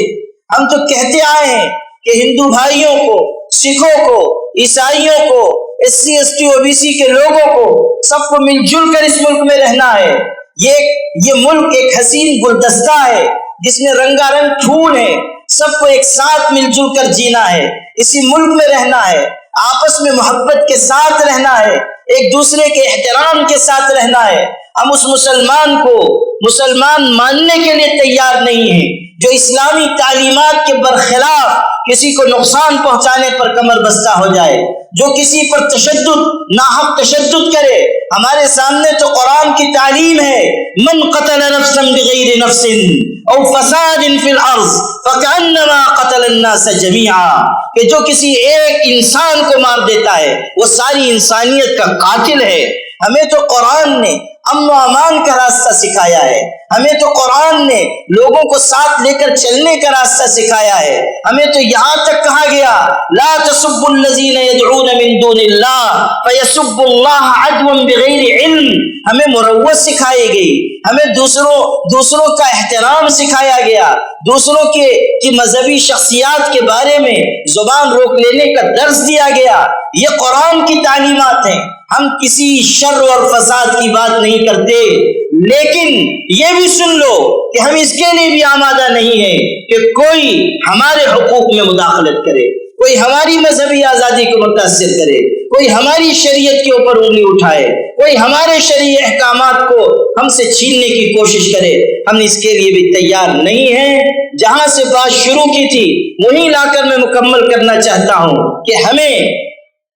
ہم تو کہتے آئے ہیں کہ ہندو بھائیوں کو، سکھوں کو، عیسائیوں کو، S C S T O B C کے لوگوں کو سب کو مل جل کر اس ملک میں رہنا ہے۔ یہ ملک ایک حسین گلدستہ ہے جس میں رنگا رنگ پھول ہیں، سب کو ایک ساتھ مل جل کر جینا ہے، اسی ملک میں رہنا ہے، آپس میں محبت کے ساتھ رہنا ہے، ایک دوسرے کے احترام کے ساتھ رہنا ہے۔ ہم اس مسلمان کو مسلمان ماننے کے لیے تیار نہیں ہیں جو اسلامی تعلیمات کے برخلاف کسی کو نقصان پہنچانے پر کمر بستہ ہو جائے، جو کسی پر تشدد، ناحق تشدد کرے۔ ہمارے سامنے تو قرآن کی تعلیم ہے، من قتل نفسا بغیر نفس او فساد فی الارض فکأنما قتل الناس جمیعا، کہ جو کسی ایک انسان کو مار دیتا ہے وہ ساری انسانیت کا قاتل ہے۔ ہمیں تو قرآن نے امن و امان کا راستہ سکھایا ہے، ہمیں تو قرآن نے لوگوں کو ساتھ لے کر چلنے کا راستہ سکھایا ہے۔ ہمیں تو یہاں تک کہا گیا لا تسبوا الذین یدعون من دون اللہ فیسبوا اللہ عدوا بغیر علم، ہمیں مروت سکھائی گئی، ہمیں دوسروں کا احترام سکھایا گیا، دوسروں کی مذہبی شخصیات کے بارے میں زبان روک لینے کا درس دیا گیا۔ یہ قرآن کی تعلیمات ہیں۔ ہم کسی شر اور فساد کی بات نہیں کرتے، لیکن یہ بھی سن لو کہ ہم اس کے لیے بھی آمادہ نہیں ہیں کہ کوئی ہمارے حقوق میں مداخلت کرے، کوئی ہماری مذہبی آزادی کو متاثر کرے، کوئی ہماری شریعت کے اوپر انگلی اٹھائے، کوئی ہمارے شرعی احکامات کو ہم سے چھیننے کی کوشش کرے۔ ہم اس کے لیے بھی تیار نہیں ہیں۔ جہاں سے بات شروع کی تھی وہیں لا کر میں مکمل کرنا چاہتا ہوں کہ ہمیں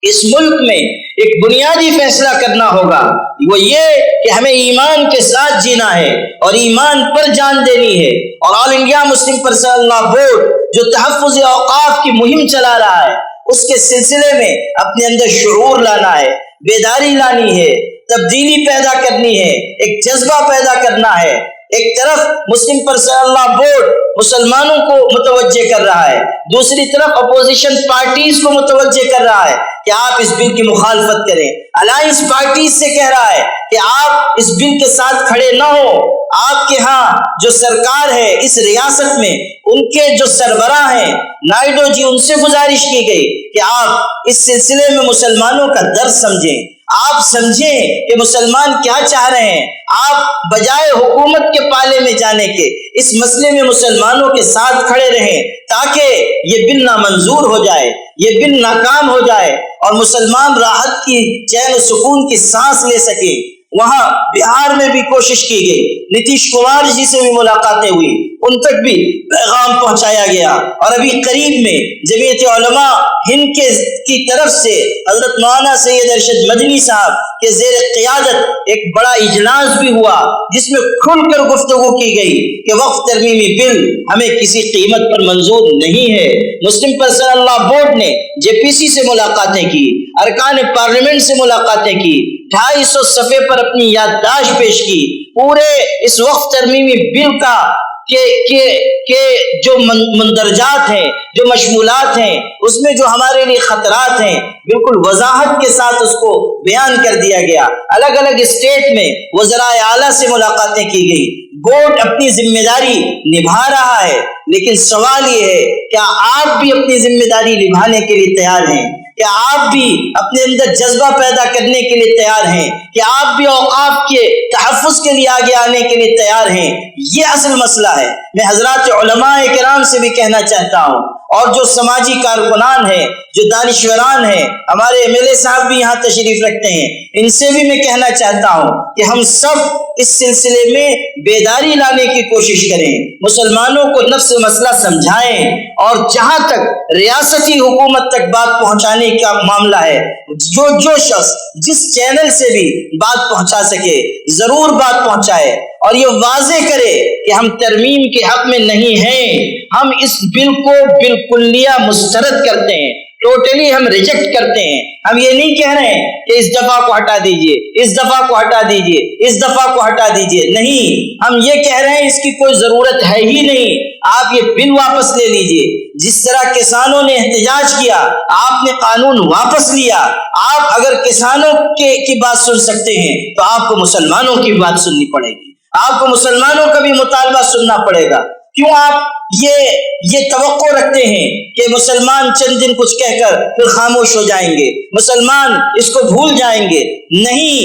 اس ملک میں ایک بنیادی فیصلہ کرنا ہوگا، وہ یہ کہ ہمیں ایمان کے ساتھ جینا ہے اور ایمان پر جان دینی ہے۔ اور آل انڈیا مسلم پرسنل لا بورڈ جو تحفظ اوقاف کی مہم چلا رہا ہے، اس کے سلسلے میں اپنے اندر شعور لانا ہے، بیداری لانی ہے، تبدیلی پیدا کرنی ہے، ایک جذبہ پیدا کرنا ہے۔ ایک طرف مسلم پرسنل لا بورڈ مسلمانوں کو متوجہ کر رہا ہے، دوسری طرف اپوزیشن پارٹیز کو متوجہ کر رہا ہے کہ آپ اس بل کی مخالفت کریں، الائنس پارٹیز سے کہہ رہا ہے کہ آپ اس بل کے ساتھ کھڑے نہ ہو۔ آپ کے ہاں جو سرکار ہے اس ریاست میں، ان کے جو سربراہ ہیں نائیڈو جی، ان سے گزارش کی گئی کہ آپ اس سلسلے میں مسلمانوں کا درد سمجھیں، آپ سمجھیں کہ مسلمان کیا چاہ رہے ہیں۔ آپ بجائے حکومت کے پالے میں جانے کے اس مسئلے میں مسلمانوں کے ساتھ کھڑے رہیں تاکہ یہ بل نامنظور ہو جائے، یہ بل ناکام ہو جائے اور مسلمان راحت کی، چین و سکون کی سانس لے سکے۔ وہاں بہار میں بھی کوشش کی گئی، نتیش کمار جی سے بھی ملاقاتیں ہوئی، ان تک بھی پیغام پہنچایا گیا۔ اور ابھی قریب میں جمعیت علماء ہند کی طرف سے حضرت مولانا سید ارشد مدنی صاحب کے زیر قیادت ایک بڑا اجلاس بھی ہوا جس میں کھل کر گفتگو کی گئی کہ وقف ترمیمی بل ہمیں کسی قیمت پر منظور نہیں ہے۔ مسلم پرسنل لا بورڈ نے جے پی سی سے ملاقاتیں کی، ارکان پارلیمنٹ سے ملاقاتیں کی، 250 صفحے پر اپنی یادداشت پیش کی، پورے اس وقف ترمیمی بل کا کہ جو مندرجات ہیں، جو مشمولات ہیں، اس میں جو ہمارے لیے خطرات ہیں، بالکل وضاحت کے ساتھ اس کو بیان کر دیا گیا۔ الگ الگ اسٹیٹ میں وزرائے اعلیٰ سے ملاقاتیں کی گئی۔ بورڈ اپنی ذمہ داری نبھا رہا ہے، لیکن سوال یہ ہے کیا آپ بھی اپنی ذمہ داری نبھانے کے لیے تیار ہیں؟ کیا آپ بھی اپنے اندر جذبہ پیدا کرنے کے لیے تیار ہیں؟ کیا آپ بھی اوقاف کے تحفظ کے لیے آگے آنے کے لیے تیار ہیں؟ یہ اصل مسئلہ ہے۔ میں حضرات علماء کرام سے بھی کہنا چاہتا ہوں، اور جو سماجی کارکنان ہیں، جو دانشوران ہیں، ہمارے ایم ایل اے صاحب بھی یہاں تشریف رکھتے ہیں، ان سے بھی میں کہنا چاہتا ہوں کہ ہم سب اس سلسلے میں بیداری لانے کی کوشش کریں، مسلمانوں کو نفس مسئلہ سمجھائیں، اور جہاں تک ریاستی حکومت تک بات پہنچانے کا معاملہ ہے، جو شخص جس چینل سے بھی بات پہنچا سکے ضرور بات پہنچائے، اور یہ واضح کرے کہ ہم ترمیم کے حق میں نہیں ہیں، ہم اس بل کو بالکلیہ مسترد کرتے ہیں، ٹوٹلی ہم ریجیکٹ کرتے ہیں۔ ہم یہ نہیں کہہ رہے ہیں کہ اس دفعہ کو ہٹا دیجئے، اس دفعہ کو ہٹا دیجئے، اس دفعہ کو ہٹا دیجئے، نہیں، ہم یہ کہہ رہے ہیں اس کی کوئی ضرورت ہے ہی نہیں، آپ یہ بل واپس لے لیجئے۔ جس طرح کسانوں نے احتجاج کیا، آپ نے قانون واپس لیا۔ آپ اگر کسانوں کی بات سن سکتے ہیں تو آپ کو مسلمانوں کی بات سننی پڑے گی، آپ کو مسلمانوں کا بھی مطالبہ سننا پڑے گا۔ کیوں آپ یہ توقع رکھتے ہیں کہ مسلمان چند دن کچھ کہہ کر پھر خاموش ہو جائیں گے، مسلمان اس کو بھول جائیں گے؟ نہیں،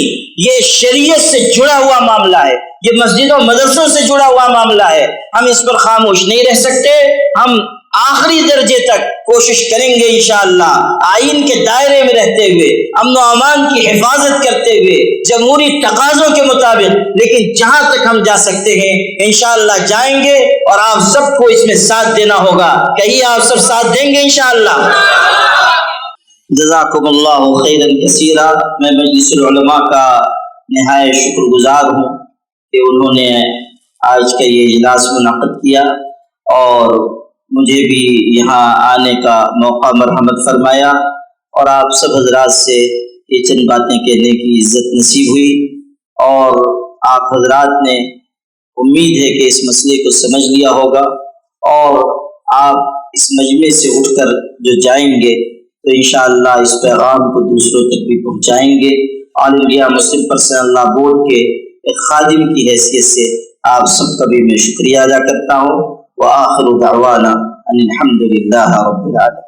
یہ شریعت سے جڑا ہوا معاملہ ہے، یہ مسجدوں مدرسوں سے جڑا ہوا معاملہ ہے۔ ہم اس پر خاموش نہیں رہ سکتے، ہم آخری درجے تک کوشش کریں گے انشاءاللہ، آئین کے دائرے میں رہتے ہوئے، امن و امان کی حفاظت کرتے ہوئے، جمہوری تقاضوں کے مطابق، لیکن جہاں تک ہم جا سکتے ہیں انشاءاللہ جائیں گے، اور آپ سب کو اس میں ساتھ دینا ہوگا۔ کہیے آپ سب ساتھ دیں گے انشاءاللہ؟ جزاکم اللہ خیرا کثیرا۔ میں مجلس العلماء کا نہایت شکر گزار ہوں کہ انہوں نے آج کا یہ اجلاس منعقد کیا اور مجھے بھی یہاں آنے کا موقع مرحمت فرمایا، اور آپ سب حضرات سے یہ چند باتیں کہنے کی عزت نصیب ہوئی، اور آپ حضرات نے امید ہے کہ اس مسئلے کو سمجھ لیا ہوگا، اور آپ اس مجمع سے اٹھ کر جو جائیں گے تو انشاءاللہ اس پیغام کو دوسروں تک بھی پہنچائیں گے۔ آل انڈیا مسلم پرسنل لا بورڈ کے ایک خادم کی حیثیت سے آپ سب کا بھی میں شکریہ ادا کرتا ہوں۔ وآخر دعوانا ان الحمد للہ رب العالمین۔